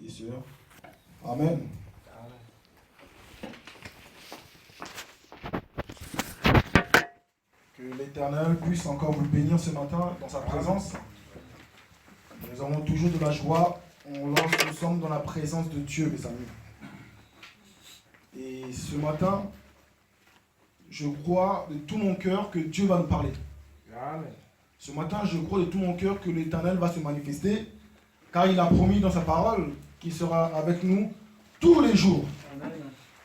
et sœurs. Amen. Que l'Éternel puisse encore vous bénir ce matin dans sa présence. Nous avons toujours de la joie lorsque nous sommes dans la présence de Dieu, mes amis. Et ce matin, je crois de tout mon cœur que Dieu va nous parler. Amen. Ce matin, je crois de tout mon cœur que l'Éternel va se manifester, car il a promis dans sa parole qu'il sera avec nous tous les jours. Amen.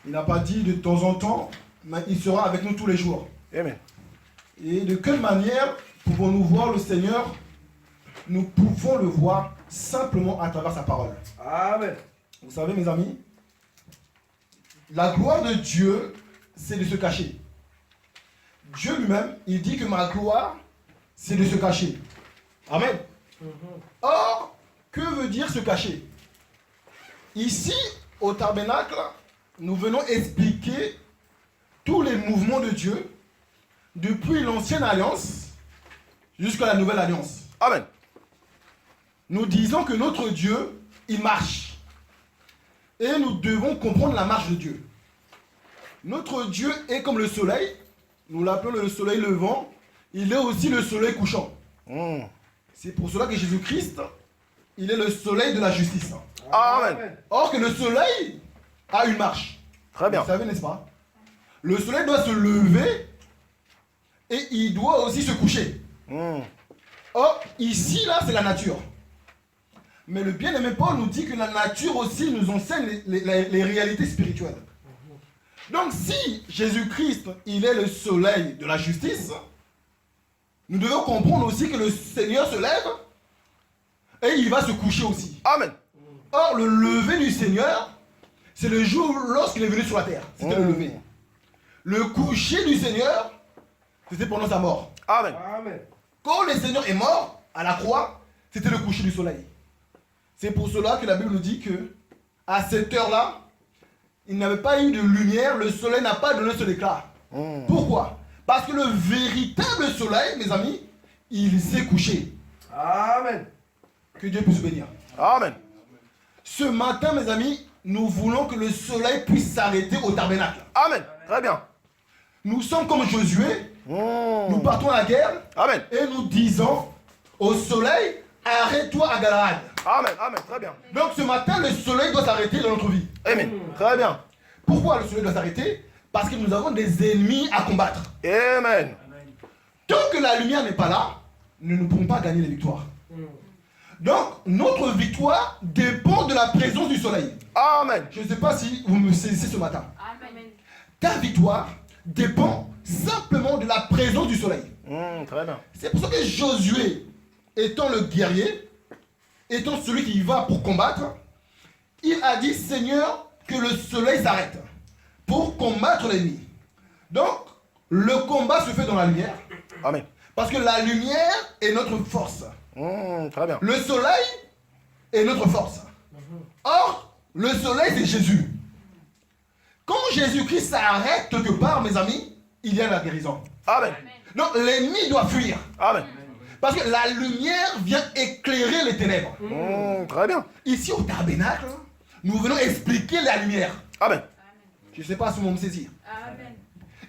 Il n'a pas dit de temps en temps, mais il sera avec nous tous les jours. Amen. Et de quelle manière pouvons-nous voir le Seigneur? Nous pouvons le voir simplement à travers sa parole. Amen. Vous savez, mes amis, la gloire de Dieu, c'est de se cacher. Dieu lui-même, il dit que ma gloire, c'est de se cacher. Amen. Or, que veut dire se cacher? Ici, au tabernacle, nous venons expliquer tous les mouvements de Dieu depuis l'ancienne alliance jusqu'à la nouvelle alliance. Amen. Nous disons que notre Dieu, il marche. Et nous devons comprendre la marche de Dieu. Notre Dieu est comme le soleil. Nous l'appelons le soleil levant. Il est aussi le soleil couchant. C'est pour cela que Jésus-Christ, il est le soleil de la justice. Amen. Or que le soleil a une marche. Très bien. Vous savez, n'est-ce pas? Le soleil doit se lever et il doit aussi se coucher. Or, ici, là, c'est la nature. Mais le bien-aimé Paul nous dit que la nature aussi nous enseigne les réalités spirituelles. Donc, si Jésus-Christ, il est le soleil de la justice, nous devons comprendre aussi que le Seigneur se lève et il va se coucher aussi. Amen. Or, le lever du Seigneur, c'est le jour lorsqu'il est venu sur la terre. C'était le lever. Le coucher du Seigneur, c'était pendant sa mort. Amen. Amen. Quand le Seigneur est mort à la croix, c'était le coucher du soleil. C'est pour cela que la Bible nous dit que à cette heure-là, il n'avait pas eu de lumière, le soleil n'a pas donné son éclat. Pourquoi? Parce que le véritable soleil, mes amis, il s'est couché. Amen. Que Dieu puisse bénir. Amen. Ce matin, mes amis, nous voulons que le soleil puisse s'arrêter au tabernacle. Amen. Très bien. Nous sommes comme Josué, nous partons à la guerre Amen. et nous disons au soleil, arrête-toi à Galaad. Amen. Amen. Très bien. Donc ce matin, le soleil doit s'arrêter dans notre vie. Amen. Très bien. Pourquoi le soleil doit s'arrêter? Parce que nous avons des ennemis à combattre. Amen. Tant que la lumière n'est pas là, nous ne pourrons pas gagner les victoires. Donc notre victoire dépend de la présence du soleil. Amen. Je ne sais pas si vous me saisissez ce matin. Amen. Ta victoire dépend simplement de la présence du soleil. Très bien. C'est pour ça que Josué, étant le guerrier, étant celui qui y va pour combattre, il a dit, Seigneur, que le soleil s'arrête pour combattre l'ennemi. Donc, le combat se fait dans la lumière, Amen. parce que la lumière est notre force. Très bien. Le soleil est notre force. Or, le soleil, c'est Jésus. Quand Jésus-Christ s'arrête quelque part, mes amis, il y a la guérison. Amen. Donc, l'ennemi doit fuir. Amen. Parce que la lumière vient éclairer les ténèbres. Très bien. Ici, au tabernacle, nous venons expliquer la lumière. Amen. Je ne sais pas si vous me saisir. Amen.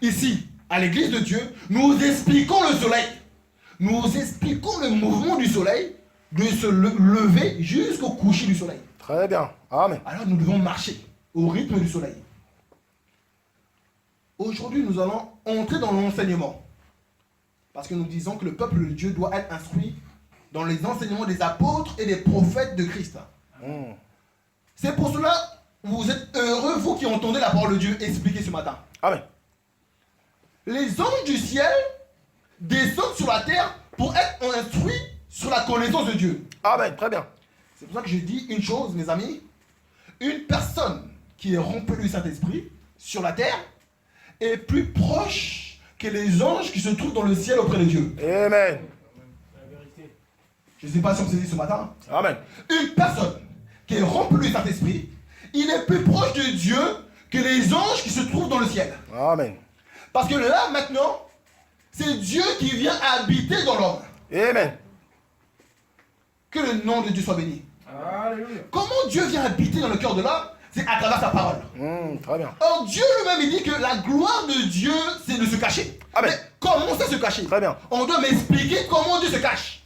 Ici, à l'église de Dieu, nous expliquons le soleil. Nous expliquons le mouvement du soleil de se lever jusqu'au coucher du soleil. Très bien. Amen. Alors nous devons marcher au rythme du soleil. Aujourd'hui, nous allons entrer dans l'enseignement. Parce que nous disons que le peuple de Dieu doit être instruit dans les enseignements des apôtres et des prophètes de Christ. C'est pour cela que vous êtes heureux, vous qui entendez la parole de Dieu expliquée ce matin. Amen. Les anges du ciel descendent sur la terre pour être instruits sur la connaissance de Dieu. Amen. Très bien. C'est pour ça que je dis une chose, mes amis. Une personne qui est remplie du Saint-Esprit sur la terre est plus proche que les anges qui se trouvent dans le ciel auprès de Dieu. Amen. Je ne sais pas si on me saisit ce matin. Amen. Une personne qui est remplie du Saint-Esprit, il est plus proche de Dieu que les anges qui se trouvent dans le ciel. Amen. Parce que là, maintenant, c'est Dieu qui vient habiter dans l'homme. Amen. Que le nom de Dieu soit béni. Comment Dieu vient habiter dans le cœur de l'homme? C'est à travers sa parole. Très bien. Or, Dieu lui-même, il dit que la gloire de Dieu, c'est de se cacher. Amen. Mais comment ça se cacher? Très bien. On doit m'expliquer comment Dieu se cache.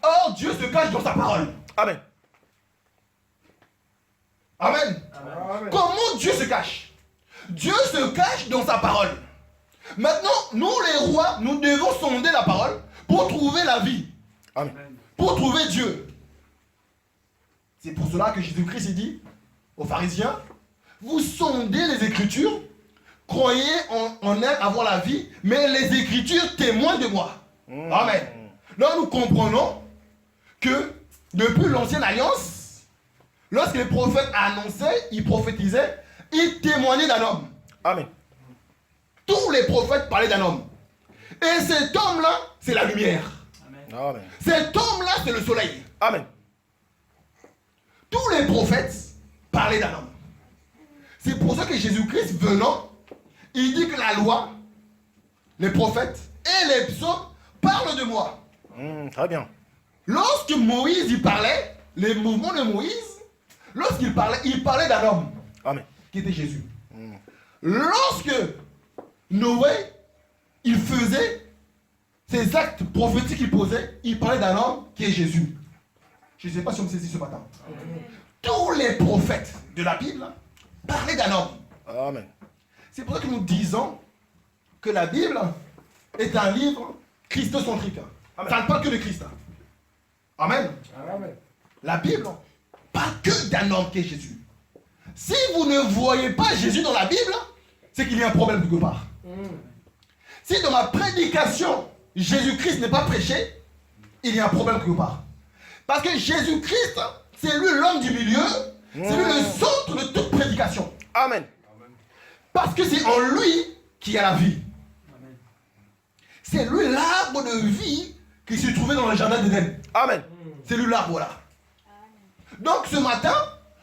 Or, Dieu se cache dans sa parole. Amen. Amen. Amen. Comment Dieu se cache? Dieu se cache dans sa parole. Maintenant, nous les rois, nous devons sonder la parole pour trouver la vie. Amen. Pour trouver Dieu. C'est pour cela que Jésus-Christ dit aux pharisiens, vous sondez les Écritures, croyez en elles avoir la vie, mais les Écritures témoignent de moi. Amen. Donc nous comprenons que depuis l'Ancienne Alliance, lorsque les prophètes annonçaient, ils prophétisaient, ils témoignaient d'un homme. Amen. Tous les prophètes parlaient d'un homme. Et cet homme-là, c'est la lumière. Amen. Cet homme-là, c'est le soleil. Amen. Tous les prophètes parlaient d'un homme. C'est pour ça que Jésus-Christ venant, il dit que la loi, les prophètes et les psaumes parlent de moi. Très bien. Lorsque Moïse il parlait, les mouvements de Moïse, lorsqu'il parlait, il parlait d'un homme. Amen. Qui était Jésus. Lorsque Noé, il faisait ces actes prophétiques qu'il posait, il parlait d'un homme qui est Jésus. Je ne sais pas si on me saisit ce matin. Tous les prophètes de la Bible parlaient d'un homme. Amen. C'est pour ça que nous disons que la Bible est un livre christocentrique. Ça ne parle que de Christ. Amen. Amen. La Bible parle que d'un homme qui est Jésus. Si vous ne voyez pas Jésus dans la Bible, c'est qu'il y a un problème quelque part. Si dans ma prédication, Jésus-Christ n'est pas prêché, il y a un problème quelque part. Parce que Jésus-Christ, c'est lui l'homme du milieu, c'est lui le centre de toute prédication. Amen. Parce que c'est en lui qu'il y a la vie. C'est lui l'arbre de vie qui se trouvait dans le jardin d'Éden. Amen. C'est lui l'arbre là. Donc ce matin,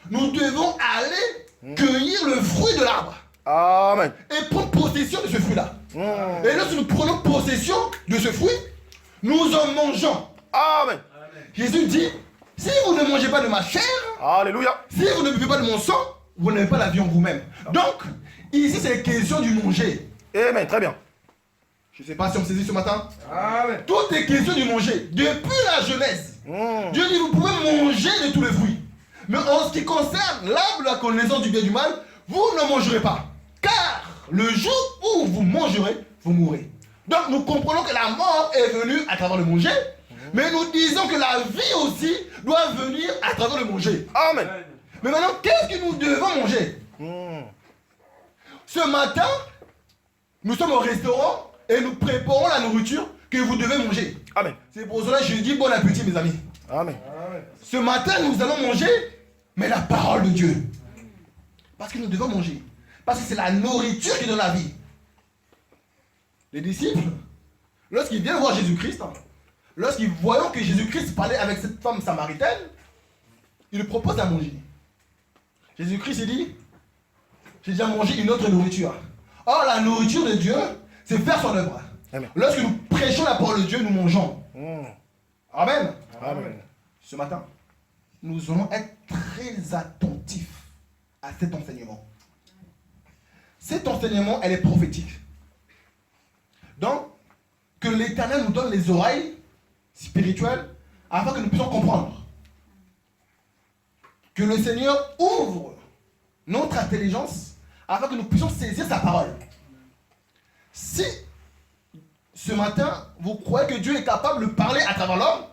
nous devons aller cueillir le fruit de l'arbre. Amen. Et prendre possession de ce fruit-là. Et lorsque nous prenons possession de ce fruit, nous en mangeons. Amen. Jésus dit, si vous ne mangez pas de ma chair, Alléluia. si vous ne buvez pas de mon sang, vous n'avez pas la vie en vous-même. Donc, ici c'est question du manger. Amen. Très bien. Je ne sais pas si on me saisit ce matin. Amen. Tout est question du manger. Depuis la Genèse, Dieu dit, vous pouvez manger de tous les fruits. Mais en ce qui concerne l'arbre de la connaissance du bien et du mal, vous ne mangerez pas. Car le jour où vous mangerez, vous mourrez. Donc nous comprenons que la mort est venue à travers le manger, mais nous disons que la vie aussi doit venir à travers le manger. Amen. Mais maintenant, qu'est-ce que nous devons manger? Ce matin, nous sommes au restaurant et nous préparons la nourriture que vous devez manger. Amen. C'est pour cela que je dis bon appétit, mes amis. Amen. Ce matin, nous allons manger, mais la parole de Dieu. Parce que nous devons manger. Parce que c'est la nourriture qui donne la vie. Les disciples, lorsqu'ils viennent voir Jésus-Christ, lorsqu'ils voient que Jésus-Christ parlait avec cette femme samaritaine, ils lui proposent à manger. Jésus-Christ il dit, j'ai déjà mangé une autre nourriture. Or, la nourriture de Dieu, c'est faire son œuvre. Amen. Lorsque nous prêchons la parole de Dieu, nous mangeons. Amen. Amen. Ce matin, nous allons être très attentifs à cet enseignement. Cet enseignement, elle est prophétique. Donc, que l'Éternel nous donne les oreilles spirituelles afin que nous puissions comprendre. Que le Seigneur ouvre notre intelligence afin que nous puissions saisir sa parole. Si ce matin, vous croyez que Dieu est capable de parler à travers l'homme,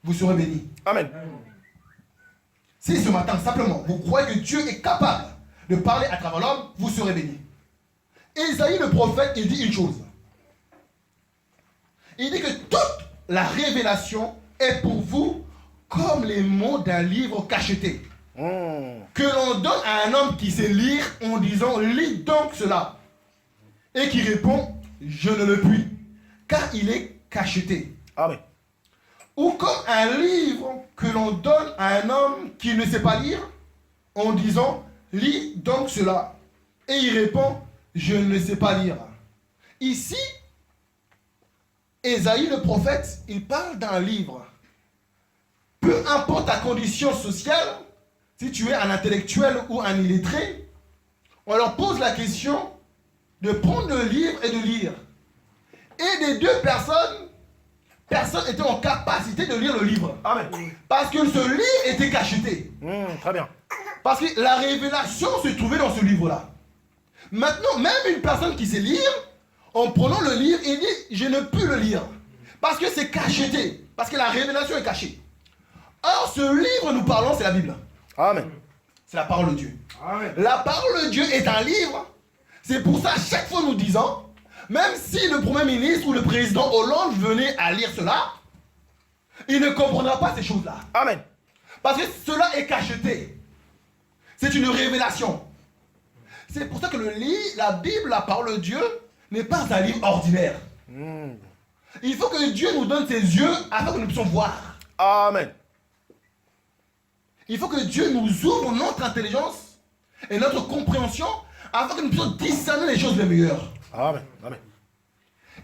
vous serez bénis. Amen. Si ce matin, simplement, vous croyez que Dieu est capable de parler à travers l'homme, vous serez bénis. Isaïe le prophète, il dit une chose. Il dit que toute la révélation est pour vous comme les mots d'un livre cacheté. Que l'on donne à un homme qui sait lire en disant, lis donc cela. Et qui répond, je ne le puis, car il est cacheté. Amen. Ou comme un livre que l'on donne à un homme qui ne sait pas lire, en disant, lis donc cela. Et il répond, je ne sais pas lire. Ici, Ésaïe le prophète, il parle d'un livre. peu importe ta condition sociale, si tu es un intellectuel ou un illettré, on leur pose la question de prendre le livre et de lire. Et des deux personne était en capacité de lire le livre. Amen. Parce que ce livre était cacheté. Très bien. Parce que la révélation se trouvait dans ce livre-là. Maintenant, même une personne qui sait lire, en prenant le livre, il dit, je ne peux le lire. Parce que c'est cacheté. Parce que la révélation est cachée. Or, ce livre, nous parlons, c'est la Bible. Amen. C'est la parole de Dieu. Amen. La parole de Dieu est un livre. C'est pour ça, chaque fois nous disons, même si le Premier ministre ou le président Hollande venait à lire cela, il ne comprendra pas ces choses-là. Amen. Parce que cela est cacheté. C'est une révélation. C'est pour ça que la Bible, la parole de Dieu, n'est pas un livre ordinaire. Il faut que Dieu nous donne ses yeux afin que nous puissions voir. Amen. Il faut que Dieu nous ouvre notre intelligence et notre compréhension afin que nous puissions discerner les choses les meilleures. Amen. Amen.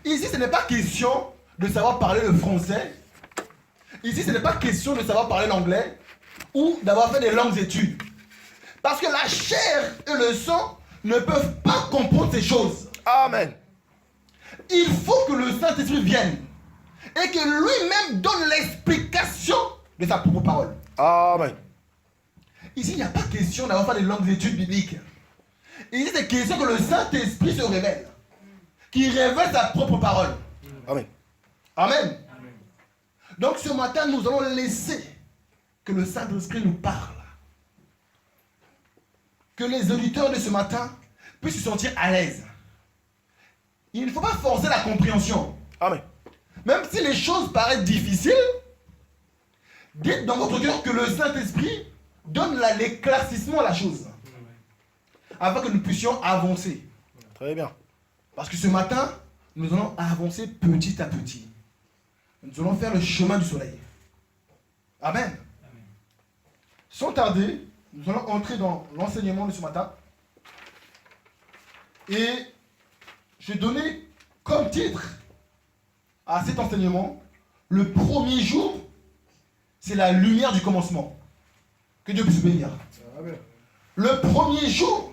Ici, ce n'est pas question de savoir parler le français. Ici, ce n'est pas question de savoir parler l'anglais ou d'avoir fait des longues études. Parce que la chair et le sang ne peuvent pas comprendre ces choses. Amen. Il faut que le Saint-Esprit vienne et que lui-même donne l'explication de sa propre parole. Amen. Ici, il n'y a pas question d'avoir fait des longues études bibliques. Ici, c'est question que le Saint-Esprit se révèle, qu'il révèle sa propre parole. Amen. Amen. Donc ce matin, nous allons laisser que le Saint-Esprit nous parle. Que les auditeurs de ce matin puissent se sentir à l'aise. Il ne faut pas forcer la compréhension. Amen. Même si les choses paraissent difficiles, dites dans votre cœur que le Saint-Esprit donne l'éclaircissement à la chose. Afin que nous puissions avancer. Très bien. Parce que ce matin, nous allons avancer petit à petit. Nous allons faire le chemin du soleil. Amen. Sans tarder, nous allons entrer dans l'enseignement de ce matin. Et j'ai donné comme titre à cet enseignement, le premier jour, c'est la lumière du commencement. Que Dieu puisse bénir. Amen. Le premier jour,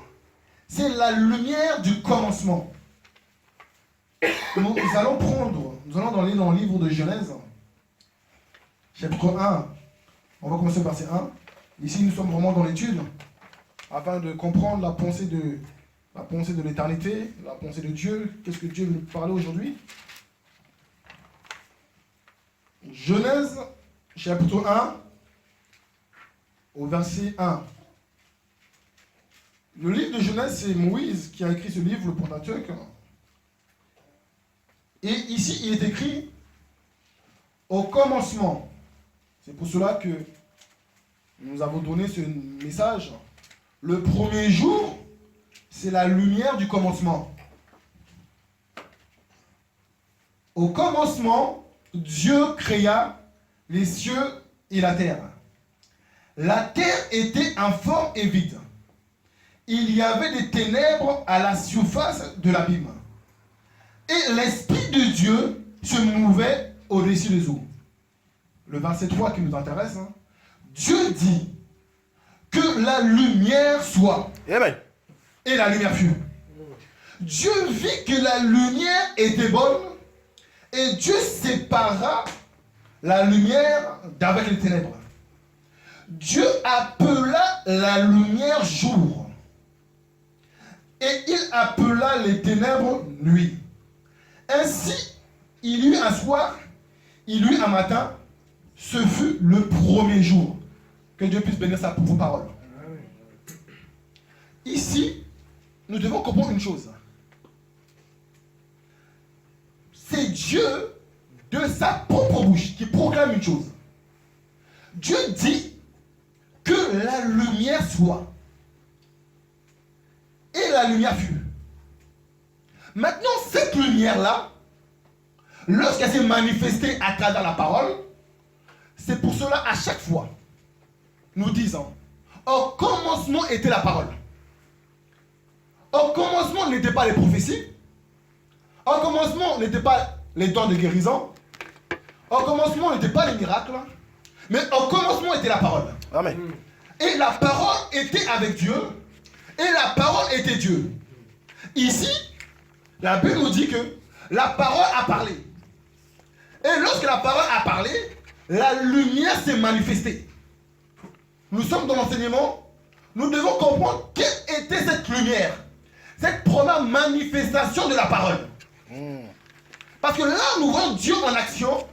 c'est la lumière du commencement. Nous allons dans le livre de Genèse, chapitre 1. On va commencer par verset 1. Ici, nous sommes vraiment dans l'étude, afin de comprendre la pensée de l'éternité, la pensée de Dieu. Qu'est-ce que Dieu veut nous parler aujourd'hui? Genèse, chapitre 1, au verset 1. Le livre de Genèse, c'est Moïse qui a écrit ce livre, le Pentateuque. Et ici, il est écrit au commencement. C'est pour cela que nous avons donné ce message. Le premier jour, c'est la lumière du commencement. Au commencement, Dieu créa les cieux et la terre. La terre était informe et vide. Il y avait des ténèbres à la surface de l'abîme. Et l'Esprit de Dieu se mouvait au-dessus des eaux. Le verset 3 qui nous intéresse. Dieu dit que la lumière soit. Amen. Et la lumière fut. Dieu vit que la lumière était bonne. Et Dieu sépara la lumière d'avec les ténèbres. Dieu appela la lumière jour. Et il appela les ténèbres nuit. Ainsi, il y eut un soir, il y eut un matin. Ce fut le premier jour. Que Dieu puisse bénir sa pauvre parole. Ici, nous devons comprendre une chose. C'est Dieu, de sa propre bouche, qui proclame une chose. Dieu dit que la lumière soit. Et la lumière fut. Maintenant, cette lumière-là, lorsqu'elle s'est manifestée à travers la parole, c'est pour cela, à chaque fois, nous disons, au commencement était la parole. Au commencement n'étaient pas les prophéties. Au commencement n'étaient pas les dons de guérison. Au commencement n'étaient pas les miracles. Mais au commencement était la parole. Amen. Et la parole était avec Dieu. Et la parole était Dieu. Ici, la Bible nous dit que la parole a parlé. Et lorsque la parole a parlé, la lumière s'est manifestée. Nous sommes dans l'enseignement. Nous devons comprendre quelle était cette lumière. Cette première manifestation de la parole. Parce que là, nous voyons Dieu en action.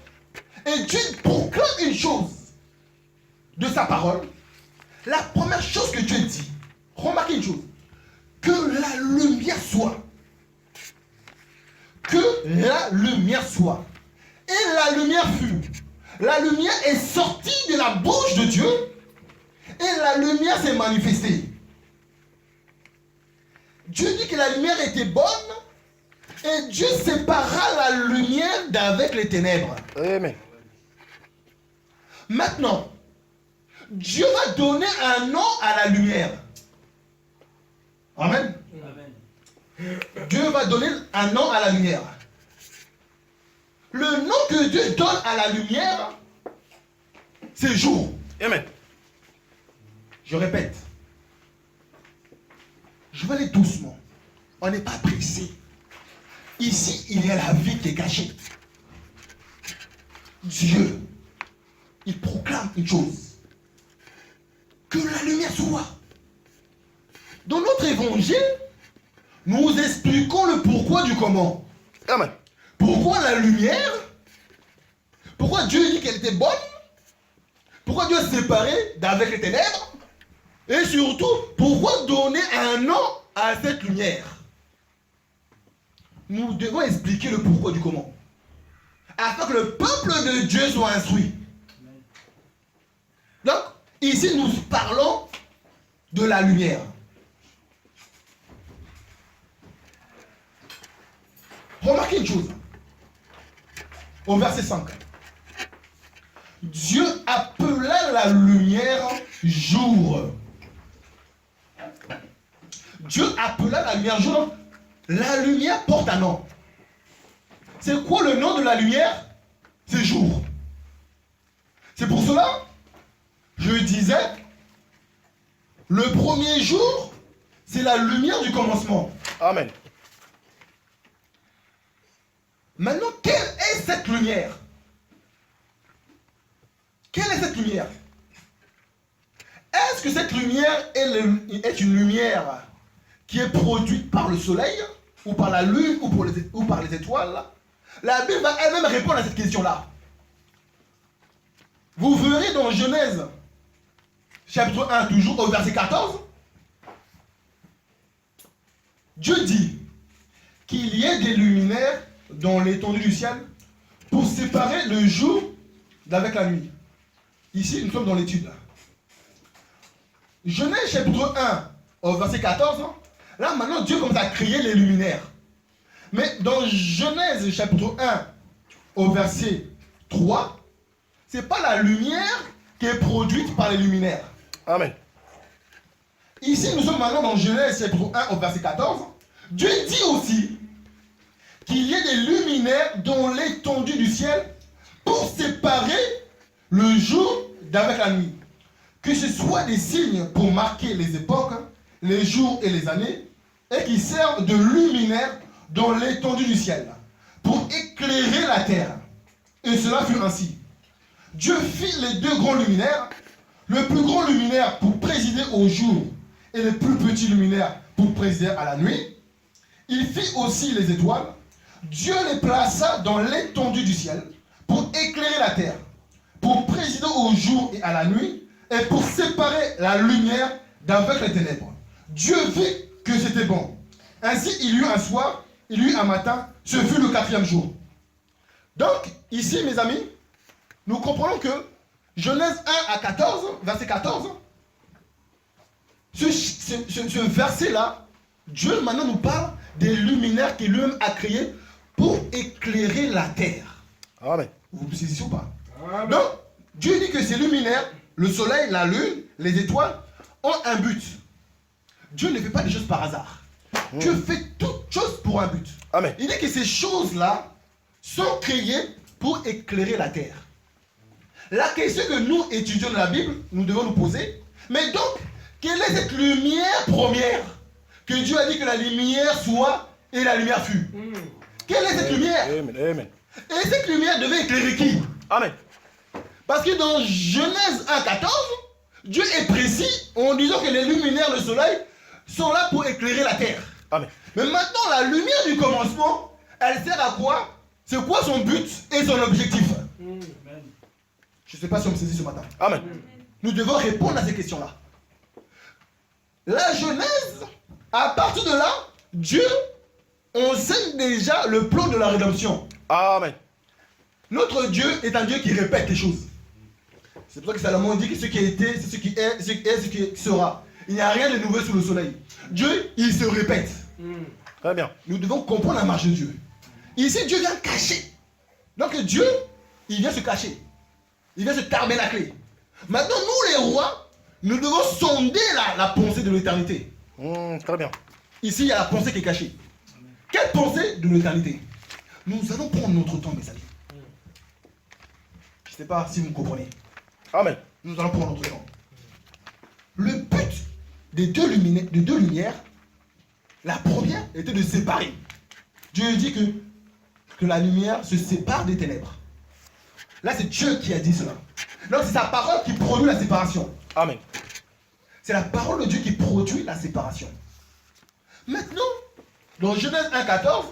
Et Dieu proclame une chose de sa parole. La première chose que Dieu dit, remarquez une chose, que la lumière soit. Que la lumière soit. Et la lumière fut. La lumière est sortie de la bouche de Dieu. Et la lumière s'est manifestée. Dieu dit que la lumière était bonne. Et Dieu sépara la lumière d'avec les ténèbres. Amen. Maintenant, Dieu va donner un nom à la lumière. Amen. Amen. Dieu va donner un nom à la lumière. Le nom que Dieu donne à la lumière, c'est jour. Amen. Je répète. Je vais aller doucement. On n'est pas pressé. Ici, il y a la vie qui est cachée. Dieu, il proclame une chose. Que la lumière soit. Dans notre évangile, nous expliquons le pourquoi du comment. Amen. Pourquoi la lumière? Pourquoi Dieu dit qu'elle était bonne? Pourquoi Dieu a séparé d'avec les ténèbres? Et surtout, pourquoi donner un nom à cette lumière? Nous devons expliquer le pourquoi du comment. Afin que le peuple de Dieu soit instruit. Donc, ici nous parlons de la lumière. Remarquez une chose. Au verset 5. Dieu appela la lumière jour. Dieu appela la lumière jour. La lumière porte un nom. C'est quoi le nom de la lumière? C'est jour. C'est pour cela, je disais, le premier jour, c'est la lumière du commencement. Amen. Maintenant, quelle est cette lumière? Quelle est cette lumière? Est-ce que cette lumière est une lumière qui est produite par le soleil, ou par la lune, ou par les étoiles? La Bible va elle-même répondre à cette question-là. Vous verrez dans Genèse, chapitre 1, toujours au verset 14, Dieu dit qu'il y ait des luminaires dans l'étendue du ciel pour séparer le jour d'avec la nuit. Ici, nous sommes dans l'étude. Genèse chapitre 1 au verset 14, là maintenant Dieu commence à créer les luminaires. Mais dans Genèse chapitre 1 au verset 3, ce n'est pas la lumière qui est produite par les luminaires. Amen. Ici, nous sommes maintenant dans Genèse chapitre 1 au verset 14. Dieu dit aussi qu'il y ait des luminaires dans l'étendue du ciel pour séparer le jour d'avec la nuit. Que ce soit des signes pour marquer les époques, les jours et les années, et qui servent de luminaires dans l'étendue du ciel, pour éclairer la terre. Et cela fut ainsi. Dieu fit les deux grands luminaires, le plus grand luminaire pour présider au jour, et le plus petit luminaire pour présider à la nuit. Il fit aussi les étoiles. Dieu les plaça dans l'étendue du ciel, pour éclairer la terre, pour présider au jour et à la nuit, et pour séparer la lumière d'avec les ténèbres. Dieu vit que c'était bon. Ainsi, il y eut un soir, il y eut un matin, ce fut le 4e jour. Donc, ici, mes amis, nous comprenons que Genèse 1 à 14, verset 14, ce verset-là, Dieu maintenant nous parle des luminaires qu'il lui-même a créés pour éclairer la terre. Amen. Vous me saisissez ou pas? Amen. Donc, Dieu dit que ces luminaires, le soleil, la lune, les étoiles, ont un but. Dieu ne fait pas des choses par hasard. Dieu fait toutes choses pour un but. Amen. Il dit que ces choses-là sont créées pour éclairer la terre. La question que nous étudions dans la Bible, nous devons nous poser, mais donc, quelle est cette lumière première que Dieu a dit que la lumière soit et la lumière fut? Quelle est cette lumière? Amen. Amen. Et cette lumière devait éclairer qui? Amen. Parce que dans Genèse 1,14, Dieu est précis en disant que les luminaires, le soleil, sont là pour éclairer la terre. Amen. Mais maintenant, la lumière du commencement, elle sert à quoi? C'est quoi son but et son objectif? Je ne sais pas si on me saisit ce matin. Amen. Nous devons répondre à ces questions-là. La Genèse, à partir de là, Dieu enseigne déjà le plan de la rédemption. Amen. Notre Dieu est un Dieu qui répète les choses. C'est pour ça que Salomon dit que ce qui a été, c'est ce qui est, ce qui est, ce qui sera. Il n'y a rien de nouveau sous le soleil. Dieu, il se répète. Très bien. Nous devons comprendre la marche de Dieu. Ici, Dieu vient cacher. Donc Dieu, il vient se cacher. Il vient se tabernacler. Maintenant, nous les rois, nous devons sonder la pensée de l'éternité. Très bien. Ici, il y a la pensée qui est cachée. Quelle pensée de l'éternité? Nous allons prendre notre temps, mes amis. Je ne sais pas si vous me comprenez. Amen. Nous allons prendre notre temps. Le but des deux lumières, la première était de séparer. Dieu dit que la lumière se sépare des ténèbres. Là, c'est Dieu qui a dit cela. Donc, c'est sa parole qui produit la séparation. Amen. C'est la parole de Dieu qui produit la séparation. Maintenant, dans Genèse 1,14,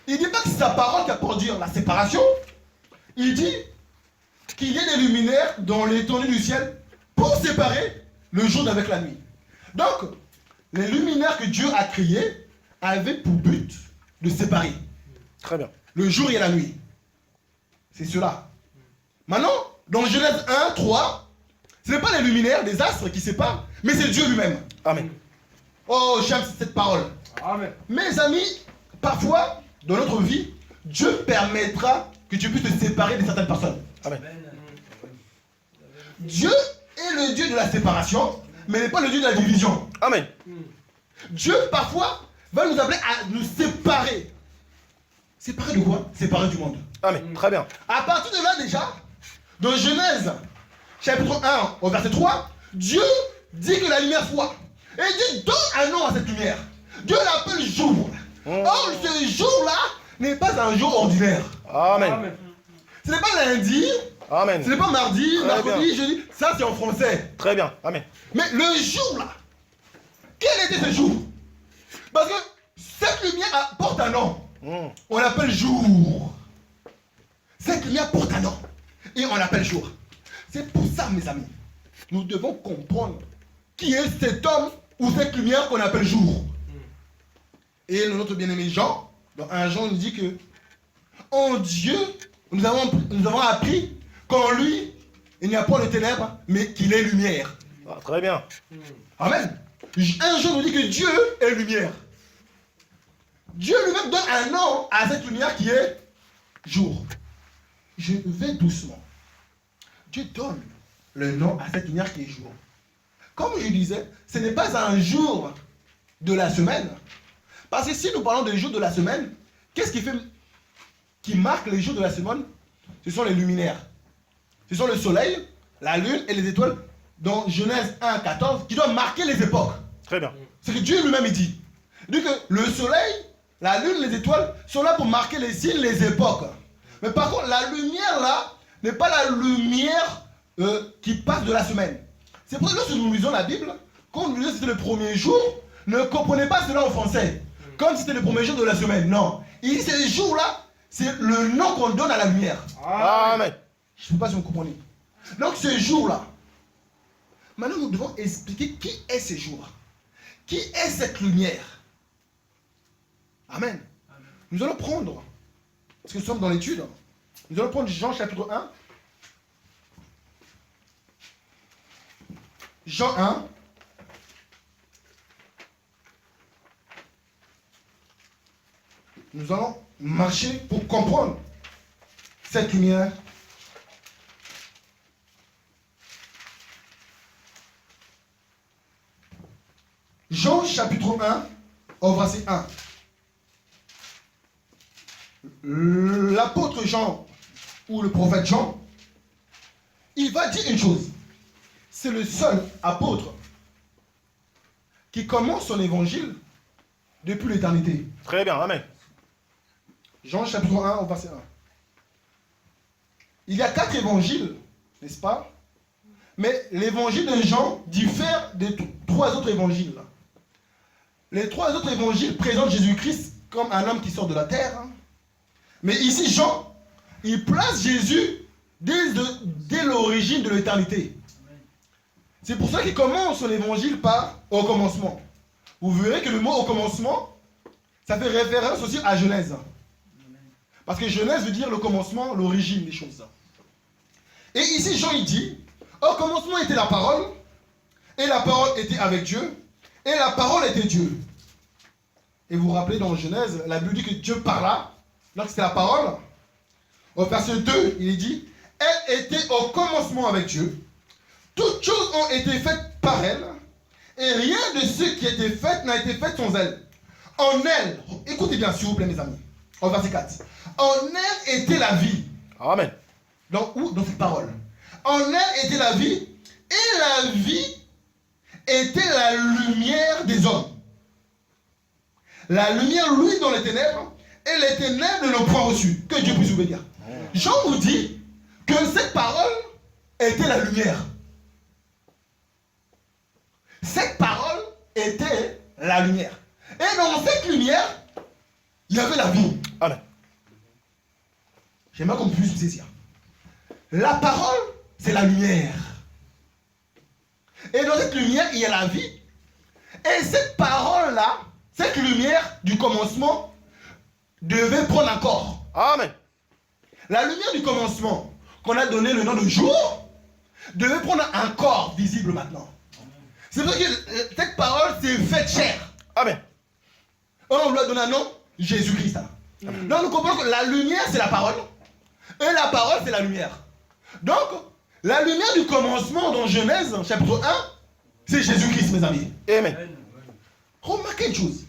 il ne dit pas que c'est sa parole qui a produit la séparation. Il dit qu'il y ait des luminaires dans l'étendue du ciel pour séparer le jour d'avec la nuit. Donc, les luminaires que Dieu a créés avaient pour but de séparer Très bien. le jour et la nuit. C'est cela. Maintenant, dans Genèse 1, 3, ce n'est pas les luminaires des astres qui séparent, mais c'est Dieu lui-même. Amen. Oh, j'aime cette parole. Amen. Mes amis, parfois, dans notre vie, Dieu permettra que tu puisses te séparer de certaines personnes. Amen. Dieu est le Dieu de la séparation, mais n'est pas le Dieu de la division. Amen. Dieu, parfois, va nous appeler à nous séparer. Séparer de quoi? Séparer du monde. Amen. Très bien. À partir de là, déjà, dans Genèse, chapitre 1, au verset 3, Dieu dit que la lumière soit. Et Dieu donne un nom à cette lumière. Dieu l'appelle jour. Or, ce jour-là n'est pas un jour ordinaire. Amen. Ce n'est pas lundi, Amen. ce n'est pas mardi, Très mercredi, bien. jeudi. Ça, c'est en français. Très bien. Amen. Mais le jour-là, quel était ce jour? Parce que cette lumière porte un nom. On l'appelle jour. Cette lumière porte un nom. Et on l'appelle jour. C'est pour ça, mes amis, nous devons comprendre qui est cet homme ou cette lumière qu'on appelle jour. Et notre bien-aimé Jean, dans 1 Jean, nous dit que en Dieu, nous avons appris qu'en lui, il n'y a pas de ténèbres, mais qu'il est lumière. Ah, très bien. Amen. 1 Jean nous dit que Dieu est lumière. Dieu lui-même donne un nom à cette lumière qui est jour. Je vais doucement. Dieu donne le nom à cette lumière qui est jour. Comme je disais, ce n'est pas un jour de la semaine. Parce que si nous parlons des jours de la semaine, qu'est-ce qui marque les jours de la semaine? Ce sont les luminaires. Ce sont le soleil, la lune et les étoiles dans Genèse 1, 14 qui doivent marquer les époques. Très bien. C'est que Dieu lui-même il dit. Il dit que le soleil, la lune, les étoiles sont là pour marquer les signes, les époques. Mais par contre, la lumière là n'est pas la lumière qui passe de la semaine. C'est pour ça que lorsque nous lisons la Bible, quand nous lisons que c'était le premier jour, ne comprenez pas cela en français. Comme si c'était le premier jour de la semaine. Non. Il dit ces jours-là, c'est le nom qu'on donne à la lumière. Amen. Je ne sais pas si vous comprenez. Donc ce jour-là, maintenant nous devons expliquer qui est ce jour. Qui est cette lumière? Amen. Nous allons prendre, parce que nous sommes dans l'étude, nous allons prendre Jean chapitre 1. Jean 1. Nous allons marcher pour comprendre cette lumière. Jean chapitre 1, au verset 1. L'apôtre Jean, ou le prophète Jean, il va dire une chose. C'est le seul apôtre qui commence son évangile depuis l'éternité. Très bien. Amen. Jean chapitre 1 au verset 1. Il y a 4 évangiles, n'est-ce pas? Mais l'évangile de Jean diffère des 3 autres évangiles. Les 3 autres évangiles présentent Jésus-Christ comme un homme qui sort de la terre. Mais ici, Jean, il place Jésus dès l'origine de l'éternité. C'est pour ça qu'il commence son évangile par « au commencement ». Vous verrez que le mot « au commencement », ça fait référence aussi à Genèse. Parce que Genèse veut dire le commencement, l'origine des choses. Et ici, Jean, il dit « au commencement était la parole, et la parole était avec Dieu, et la parole était Dieu. » Et vous vous rappelez dans Genèse, la Bible dit que Dieu parla, donc c'était la parole. Au verset 2, il est dit « elle était au commencement avec Dieu. Toutes choses ont été faites par elle, et rien de ce qui a été fait n'a été fait sans elle. En elle, écoutez bien s'il vous plaît mes amis, au verset 4, en elle était la vie. » Amen. Donc où? Dans cette parole. En elle était la vie, et la vie était la lumière des hommes. La lumière, lui, dans les ténèbres, et les ténèbres ne l'ont point reçue. Que Dieu puisse vous bénir. Jean nous dit que cette parole était la lumière. Cette parole était la lumière. Et dans cette lumière, il y avait la vie. Amen. J'aimerais qu'on puisse saisir. La parole, c'est la lumière. Et dans cette lumière, il y a la vie. Et cette parole-là, cette lumière du commencement, devait prendre un corps. Amen. La lumière du commencement, qu'on a donné le nom de jour, devait prendre un corps visible maintenant. C'est pour ça que cette parole s'est faite chair. Amen. On lui a donné un nom, Jésus-Christ. Donc nous comprenons que la lumière, c'est la parole. Et la parole, c'est la lumière. Donc, la lumière du commencement dans Genèse, chapitre 1, c'est Jésus-Christ, mes amis. Amen. Remarquez une chose.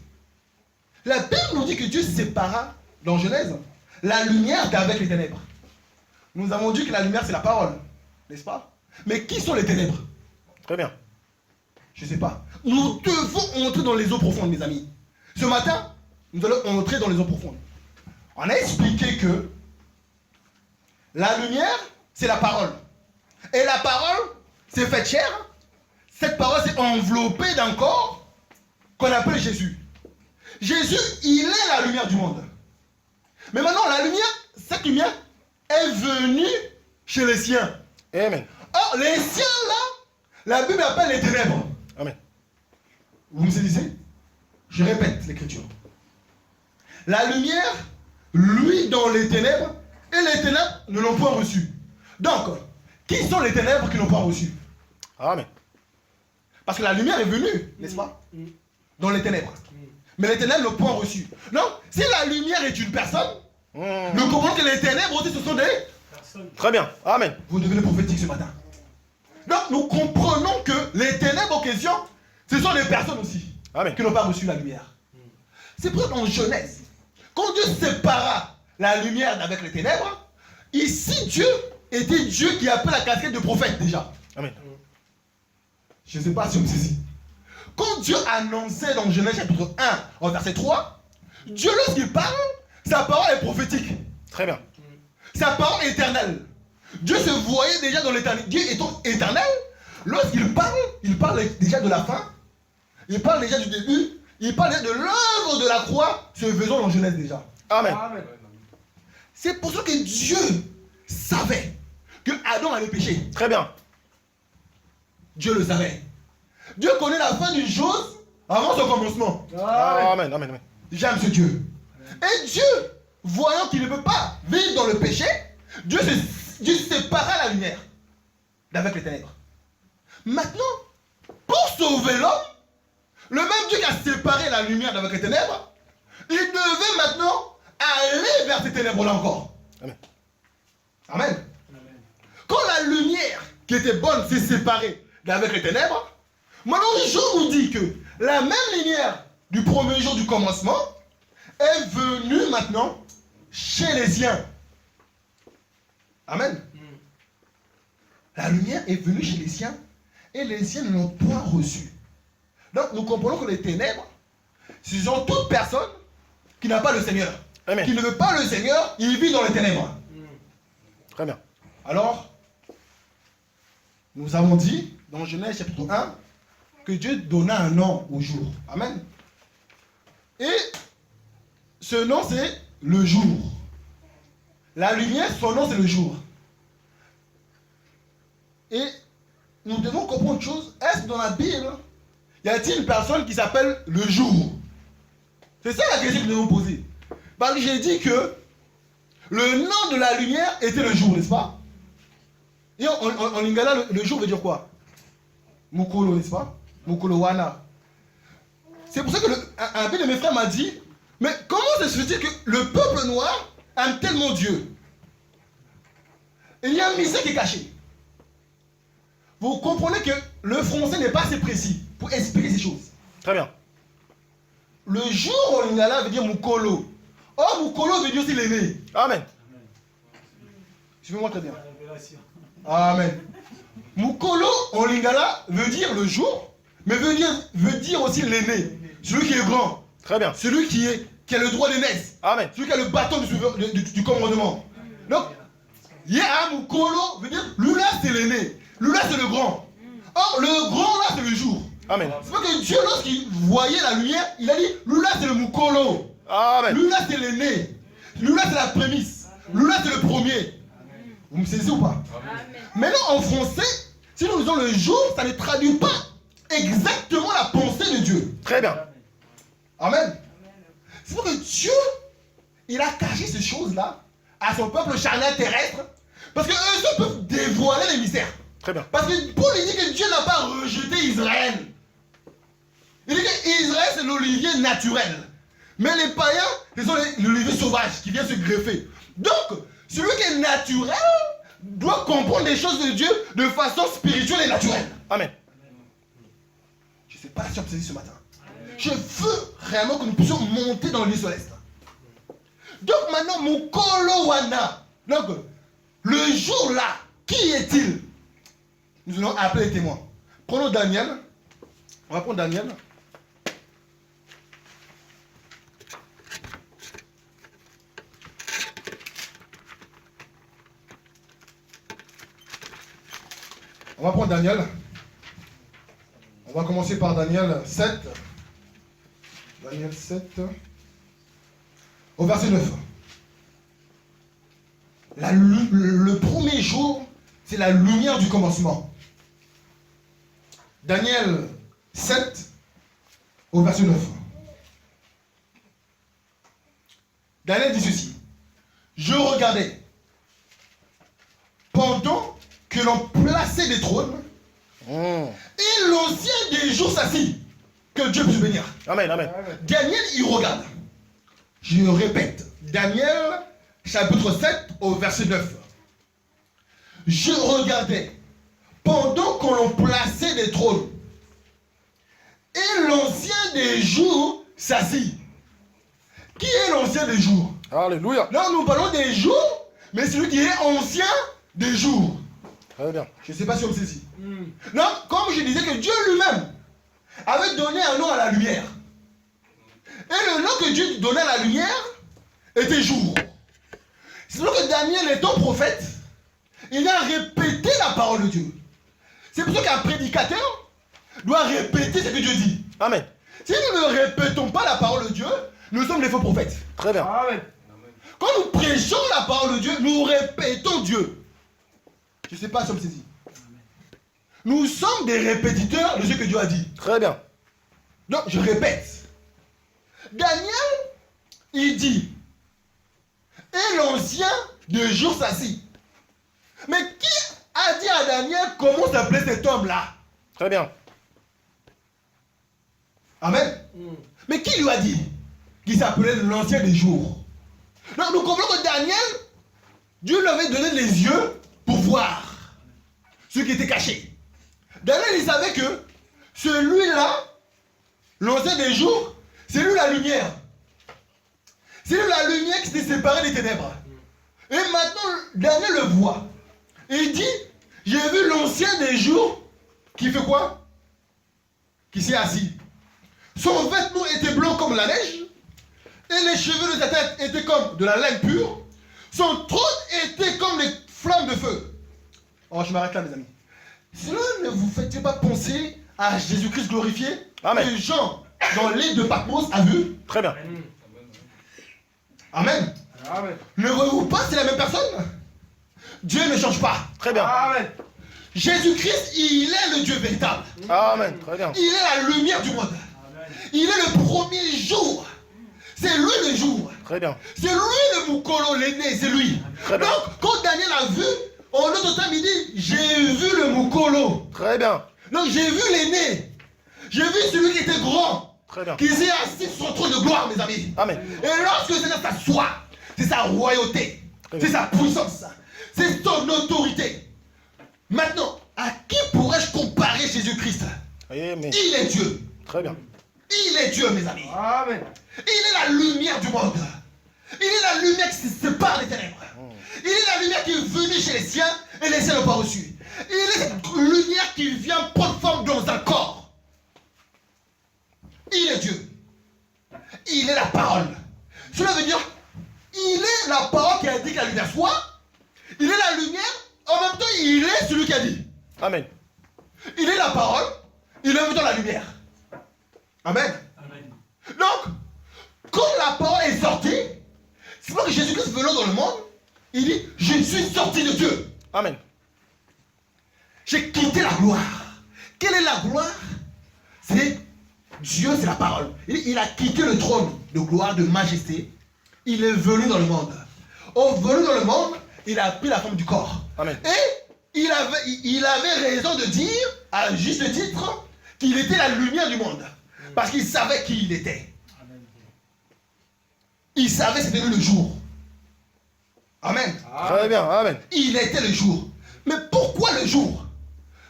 La Bible nous dit que Dieu sépara, dans Genèse, la lumière d'avec les ténèbres. Nous avons dit que la lumière, c'est la parole. N'est-ce pas? Mais qui sont les ténèbres? Très bien. Je ne sais pas. Nous devons entrer dans les eaux profondes, mes amis. Ce matin, nous allons entrer dans les eaux profondes. On a expliqué que la lumière, c'est la parole. Et la parole, c'est faite chair. Cette parole, c'est enveloppée d'un corps qu'on appelle Jésus. Jésus, il est la lumière du monde. Mais maintenant, la lumière, cette lumière est venue chez les siens. Amen. Or, les siens, là, la Bible appelle les ténèbres. Amen. Vous me saisissez? Je répète l'écriture. La lumière, lui, dans les ténèbres, et les ténèbres ne l'ont point reçu. Donc, qui sont les ténèbres qui n'ont pas reçu? Amen. Parce que la lumière est venue, n'est-ce pas? Dans les ténèbres. Mais les ténèbres n'ont point reçu. Donc, si la lumière est une personne, nous comprenons que les ténèbres aussi, ce sont des personnes. Très bien. Amen. Vous devenez prophétique ce matin. Donc, nous comprenons que les ténèbres en question, ce sont des personnes aussi. Amen. Qui n'ont pas reçu la lumière. C'est pour ça qu'en Genèse, quand Dieu sépara la lumière d'avec les ténèbres, ici Dieu était Dieu qui appelle la casquette de prophète déjà. Amen. Je ne sais pas si on me saisit. Quand Dieu annonçait dans Genèse chapitre 1, au verset 3, Dieu lorsqu'il parle, sa parole est prophétique. Très bien. Sa parole est éternelle. Dieu se voyait déjà dans l'éternité. Dieu étant éternel, lorsqu'il parle déjà de la fin. Il parle déjà du début. Il parle déjà de l'œuvre de la croix se faisant dans Genèse déjà. Amen. C'est pour ça que Dieu savait que Adam allait pécher. Très bien. Dieu le savait. Dieu connaît la fin d'une chose avant son commencement. Amen. Amen. Amen. J'aime ce Dieu. Et Dieu, voyant qu'il ne peut pas vivre dans le péché, Dieu sépara la lumière d'avec les ténèbres. Maintenant, pour sauver l'homme, le même Dieu qui a séparé la lumière d'avec les ténèbres, il devait maintenant aller vers ces ténèbres-là encore. Amen. Amen. Quand la lumière qui était bonne s'est séparée d'avec les ténèbres, maintenant Jean nous dit que la même lumière du premier jour du commencement est venue maintenant chez les siens. Amen. La lumière est venue chez les siens et les siens ne l'ont point reçue. Donc nous comprenons que les ténèbres, ce sont toute personne qui n'a pas le Seigneur. Amen. Qui ne veut pas le Seigneur, il vit dans les ténèbres. Très bien. Alors, nous avons dit dans Genèse chapitre 1 que Dieu donna un nom au jour. Amen. Et ce nom c'est le jour. La lumière, son nom c'est le jour. Et nous devons comprendre une chose. Est-ce que dans la Bible, y a-t-il une personne qui s'appelle le jour? C'est ça la question que nous devons poser. Parce que j'ai dit que le nom de la lumière était le jour, n'est-ce pas? Et en lingala, le jour veut dire quoi? Mukolo, n'est-ce pas? Mukolo wana. C'est pour ça que un de mes frères m'a dit, mais comment se fait-il que le peuple noir aime tellement Dieu? Il y a un mystère qui est caché. Vous comprenez que le français n'est pas assez précis pour expliquer ces choses. Très bien. Le jour en lingala veut dire mukolo. Or mukolo veut dire aussi l'aîné. Amen. Suivez-moi très bien. Amen. Mukolo en lingala veut dire le jour, mais veut dire aussi l'aîné. Celui qui est grand. Très bien. Celui qui a le droit d'aînesse. Amen. Celui qui a le bâton du commandement. Donc, Mukolo veut dire, lui là c'est l'aîné. Lui là c'est le grand. Or, le grand là c'est le jour. Amen. C'est pas que Dieu, lorsqu'il voyait la lumière, il a dit, lui là c'est le Mukolo. Amen. Lui là c'est l'aîné. Lui là c'est la prémisse. Lui là c'est le premier. Vous me saisissez ou pas? Amen. Maintenant en français, si nous disons le jour, ça ne traduit pas exactement la pensée de Dieu. Très bien. Amen. C'est pour que Dieu, il a caché ces choses-là à son peuple charnel terrestre, parce qu'eux seuls peuvent dévoiler les mystères. Très bien. Parce que Paul il dit que Dieu n'a pas rejeté Israël. Il dit que Israël c'est l'olivier naturel. Mais les païens, ce sont l'olivier sauvage qui vient se greffer. Donc, celui qui est naturel doit comprendre les choses de Dieu de façon spirituelle et naturelle. Amen. Je ne sais pas si on peut saisir ce matin. Je veux réellement que nous puissions monter dans le lieu céleste. Donc maintenant, mon kolowana. Donc, le jour là, qui est-il? Nous allons appeler les témoins. Prenons Daniel. On va prendre Daniel. On va prendre Daniel. On va commencer par Daniel 7. Daniel 7. Au verset 9. Le premier jour, c'est la lumière du commencement. Daniel 7, au verset 9. Daniel dit ceci. Je regardais, pendant que l'on plaçait des trônes, et l'ancien des jours s'assit. Que Dieu puisse bénir. Amen, amen. Daniel, il regarde. Je répète. Daniel, chapitre 7, au verset 9. Je regardais, pendant qu'on l'on plaçait des trônes, et l'ancien des jours s'assit. Qui est l'ancien des jours? Alléluia. Là, nous parlons des jours, mais celui qui est ancien des jours. Très bien. Je ne sais pas si on me saisit. Non, comme je disais que Dieu lui-même avait donné un nom à la lumière. Et le nom que Dieu donnait à la lumière était jour. C'est donc que Daniel étant prophète, il a répété la parole de Dieu. C'est pour ça qu'un prédicateur doit répéter ce que Dieu dit. Amen. Si nous ne répétons pas la parole de Dieu, nous sommes des faux prophètes. Très bien. Amen. Quand nous prêchons la parole de Dieu, nous répétons Dieu. Je ne sais pas si on me saisit. Nous sommes des répétiteurs de ce que Dieu a dit. Très bien. Donc, je répète. Daniel, il dit, et l'ancien de jour s'assit. Mais qui a dit à Daniel comment s'appelait cet homme-là? Très bien. Amen. Mais qui lui a dit qu'il s'appelait l'ancien des jours? Donc, nous comprenons que Daniel, Dieu lui avait donné les yeux pour voir ce qui était caché. Daniel, il savait que celui-là, l'ancien des jours, c'est lui la lumière. C'est lui la lumière qui s'est séparée des ténèbres. Et maintenant, Daniel le voit. Et il dit, J'ai vu l'ancien des jours qui fait quoi? Qui s'est assis. Son vêtement était blanc comme la neige, et les cheveux de sa tête étaient comme de la laine pure. Son trône était comme les flammes de feu. Oh, je m'arrête là, mes amis. Cela ne vous fait-il pas penser à Jésus-Christ glorifié? Amen. Que Jean, dans l'île de Patmos, a vu? Très bien. Amen. Amen. Ne voyez-vous pas, c'est la même personne? Dieu ne change pas. Très bien. Amen. Jésus-Christ, il est le Dieu véritable. Amen. Très bien. Il est la lumière du monde. Il est le premier jour. C'est lui le jour. Très bien. C'est lui le Mukolo, l'aîné, c'est lui. Très bien. Donc, quand Daniel a vu, en autre temps, il dit, j'ai vu le Mukolo. Très bien. Donc, j'ai vu l'aîné. J'ai vu celui qui était grand, Très bien. qui s'est assis sur son trône de gloire, mes amis. Amen. Et lorsque le Seigneur s'assoit, c'est sa royauté, c'est sa puissance, c'est son autorité. Maintenant, à qui pourrais-je comparer Jésus-Christ? Amen. Il est Dieu. Très bien. Il est Dieu, mes amis. Amen. Il est la lumière du monde. Il est la lumière qui se sépare des ténèbres. Il est la lumière qui est venue chez les siens et les siens n'ont pas reçu. Il est cette lumière qui vient prendre forme dans un corps. Il est Dieu. Il est la parole. Cela veut dire, il est la parole qui a dit que la lumière soit. Il est la lumière, en même temps, il est celui qui a dit. Amen. Il est la parole, il est en même temps la lumière. Amen. Donc, quand la parole est sortie, c'est pas que Jésus-Christ venant dans le monde, il dit, je suis sorti de Dieu. Amen. J'ai quitté la gloire. Quelle est la gloire? C'est Dieu, c'est la parole. Il a quitté le trône de gloire, de majesté. Il est venu dans le monde. Au venu dans le monde, il a pris la forme du corps. Amen. Et il avait raison de dire, à juste titre, qu'il était la lumière du monde. Parce qu'il savait qui il était. Il savait que c'était lui le jour. Amen. Très bien. Amen. Il était le jour. Mais pourquoi le jour?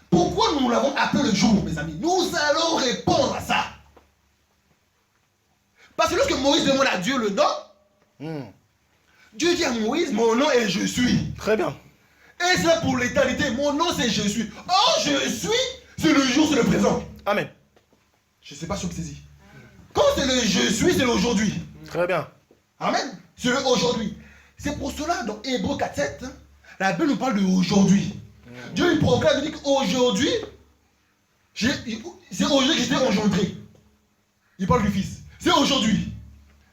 Pourquoi nous l'avons appelé le jour, mes amis? Nous allons répondre à ça. Parce que lorsque Moïse demande à Dieu le nom, Dieu dit à Moïse, mon nom est je suis. Très bien. Et c'est là pour l'éternité. Mon nom c'est je suis. Or je suis, c'est le jour, c'est le présent. Amen. Je ne sais pas si vous saisissez. Quand c'est le je suis, c'est l'aujourd'hui. Très bien. Amen. C'est le aujourd'hui. C'est pour cela, dans Hébreux 4:7, la Bible nous parle de aujourd'hui. Dieu il proclame, il dit qu'aujourd'hui, c'est aujourd'hui que j'étais engendré. Il parle du Fils. C'est aujourd'hui.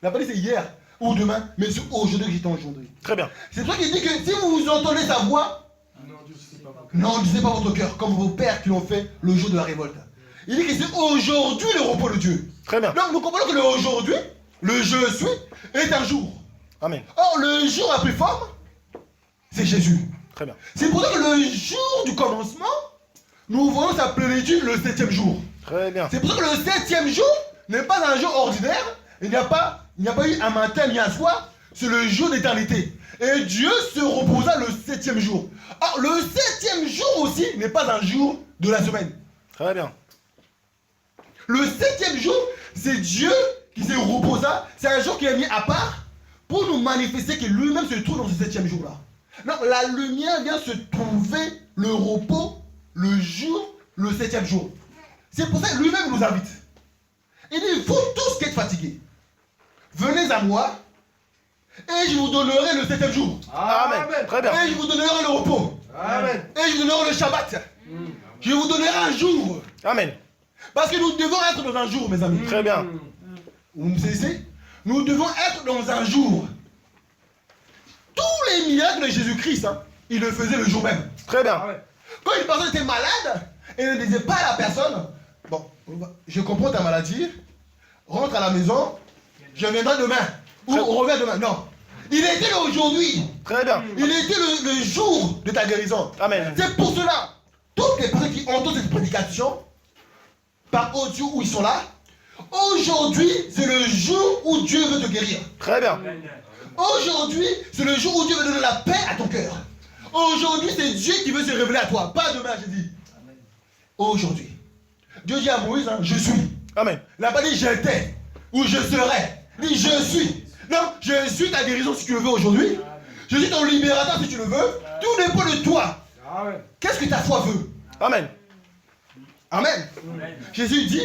Il n'a pas dit c'est hier ou demain, mais c'est aujourd'hui que j'étais engendré. Très bien. C'est toi qui dit que si vous entendez sa voix, non, ne disez pas votre cœur, comme vos pères qui l'ont fait le jour de la révolte. Il dit que c'est aujourd'hui le repos de Dieu. Très bien. Donc nous comprenons que le aujourd'hui, le je suis, est un jour. Amen. Or, le jour a pris forme, c'est Jésus. Très bien. C'est pour ça que le jour du commencement, nous voyons sa plénitude le 7e jour. Très bien. C'est pour ça que le 7e jour n'est pas un jour ordinaire. Il n'y a pas eu un matin ni un soir. C'est le jour d'éternité. Et Dieu se reposa le 7e jour. Or, le 7e jour aussi n'est pas un jour de la semaine. Très bien. Le 7e jour, c'est Dieu qui se reposa. C'est un jour qui est mis à part pour nous manifester que lui-même se trouve dans ce 7e jour-là. Donc la lumière vient se trouver le repos, le jour, le 7e jour. C'est pour ça que lui-même nous invite. Il dit, vous tous qui êtes fatigués, venez à moi et je vous donnerai le 7e jour. Amen. Très bien. Et je vous donnerai le repos. Amen. Et je vous donnerai le Shabbat. Je vous donnerai un jour. Amen. Parce que nous devons être dans un jour, mes amis. Très bien. Vous me saisissez? Nous devons être dans un jour. Tous les miracles de Jésus-Christ, il le faisait le jour même. Très bien. Quand une personne était malade, il ne disait pas à la personne, bon, je comprends ta maladie, rentre à la maison, je viendrai demain, ou on revient demain. Non. Il était là aujourd'hui. Très bien. Il était le jour de ta guérison. Amen. C'est pour cela, toutes les personnes qui entendent cette prédication, par audio où ils sont là, aujourd'hui, c'est le jour où Dieu veut te guérir. Très bien. Aujourd'hui, c'est le jour où Dieu veut donner la paix à ton cœur. Aujourd'hui, c'est Dieu qui veut se révéler à toi. Pas demain, j'ai dit. Aujourd'hui. Dieu dit à Moïse, je suis. Amen. Il n'a pas dit j'étais ou je serai. Il dit je suis. Non, je suis ta guérison si tu le veux aujourd'hui. Je suis ton libérateur si tu le veux. Tout dépend de toi. Qu'est-ce que ta foi veut? Amen. Amen. Jésus dit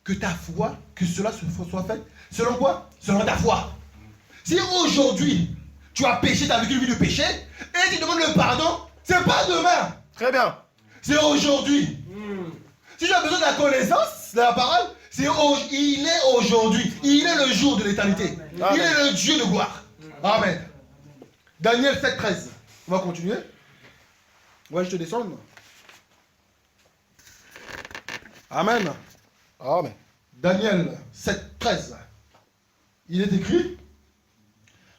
que ta foi, que cela soit fait. Selon quoi? Selon ta foi. Si aujourd'hui, tu as péché, tu as vécu une vie de péché, et tu demandes le pardon, c'est pas demain. Très bien. C'est aujourd'hui. Si tu as besoin de la connaissance de la parole, il est aujourd'hui. Il est le jour de l'éternité. Il est le Dieu de gloire. Amen. Daniel 7,13. On va continuer. Ouais, je te descends. Amen. Amen. Daniel 7,13. Il est écrit: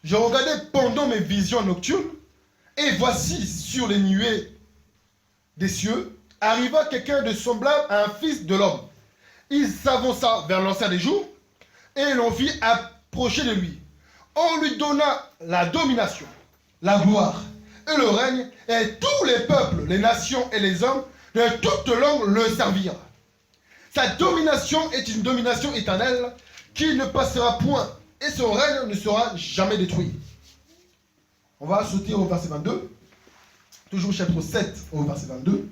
je regardais pendant mes visions nocturnes, et voici sur les nuées des cieux arriva quelqu'un de semblable à un fils de l'homme. Il s'avança vers l'ancien des jours, et l'on fit approcher de lui. On lui donna la domination, la gloire et le règne, et tous les peuples, les nations et les hommes de toutes langues le servirent. Sa domination est une domination éternelle qui ne passera point, et son règne ne sera jamais détruit. On va sauter au verset 22. Toujours chapitre 7 au verset 22.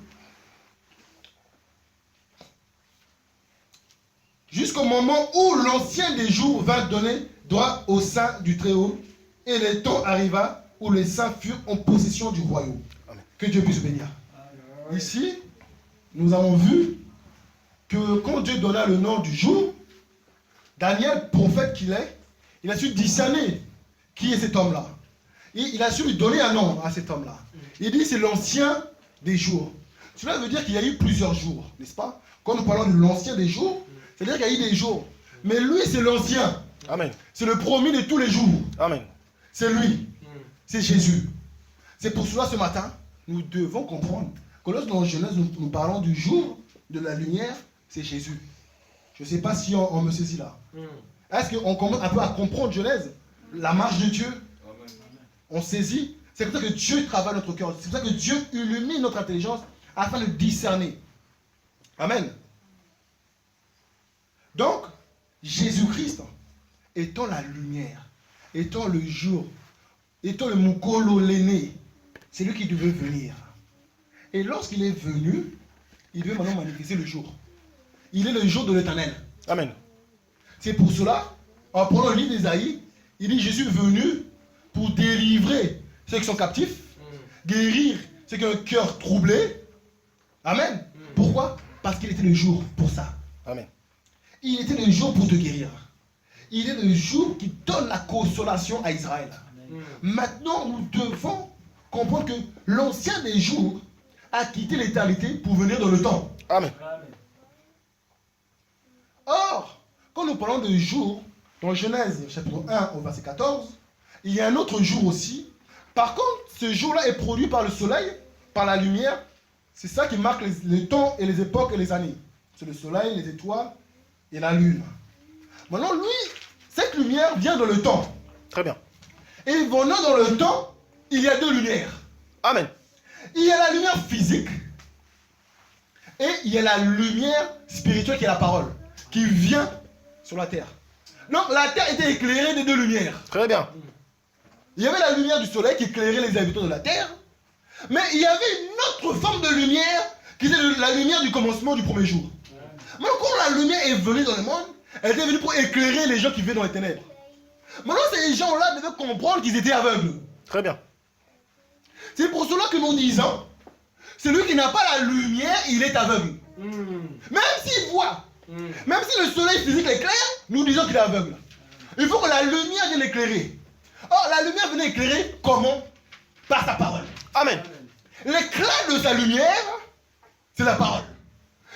Jusqu'au moment où l'ancien des jours vint donner droit au sein du Très-Haut, et le temps arriva où les saints furent en possession du royaume. Amen. Que Dieu puisse bénir. Ici, nous avons vu que quand Dieu donna le nom du jour, Daniel, prophète qu'il est, il a su discerner qui est cet homme-là. Il a su lui donner un nom à cet homme-là. Il dit c'est l'ancien des jours. Cela veut dire qu'il y a eu plusieurs jours, n'est-ce pas? Quand nous parlons de l'ancien des jours, c'est-à-dire qu'il y a eu des jours. Mais lui, c'est l'ancien. Amen. C'est le premier de tous les jours. Amen. C'est lui. C'est Jésus. C'est pour cela, ce matin, nous devons comprendre que lorsque dans Genèse, nous parlons du jour, de la lumière, c'est Jésus. Je ne sais pas si on me saisit là. Est-ce qu'on commence un peu à comprendre Genèse, la marche de Dieu? On saisit. C'est pour ça que Dieu travaille notre cœur. C'est pour ça que Dieu illumine notre intelligence afin de discerner. Amen. Donc, Jésus-Christ, étant la lumière, étant le jour, étant le Mukolo l'aîné, c'est lui qui devait venir. Et lorsqu'il est venu, il devait maintenant manifester le jour. Il est le jour de l'Éternel. Amen. C'est pour cela, en prenant le livre d'Ésaïe, il dit: je suis venu pour délivrer ceux qui sont captifs, guérir ceux qui ont un cœur troublé. Amen. Pourquoi? Parce qu'il était le jour pour ça. Amen. Il était le jour pour te guérir. Il est le jour qui donne la consolation à Israël. Maintenant, nous devons comprendre que l'ancien des jours a quitté l'éternité pour venir dans le temps. Amen. Or, quand nous parlons de jour, dans Genèse chapitre 1 au verset 14, il y a un autre jour aussi. Par contre, ce jour-là est produit par le soleil, par la lumière. C'est ça qui marque les temps et les époques et les années. C'est le soleil, les étoiles et la lune. Maintenant, lui, cette lumière vient dans le temps. Très bien. Et venant dans le temps, il y a deux lumières. Amen. Il y a la lumière physique et il y a la lumière spirituelle qui est la parole, qui vient sur la terre. Donc la terre était éclairée des deux lumières. Très bien. Il y avait la lumière du soleil qui éclairait les habitants de la terre, mais il y avait une autre forme de lumière qui était la lumière du commencement du premier jour. Maintenant, quand la lumière est venue dans le monde, elle était venue pour éclairer les gens qui vivaient dans les ténèbres. Maintenant, ces gens-là devaient comprendre qu'ils étaient aveugles. Très bien. C'est pour cela que nous disons, celui qui n'a pas la lumière, il est aveugle. Même s'il voit, même si le soleil physique l'éclaire, nous disons qu'il est aveugle. Il faut que la lumière vienne l'éclairer. Or, la lumière venait éclairer comment? Par sa parole. Amen. L'éclat de sa lumière, c'est la parole.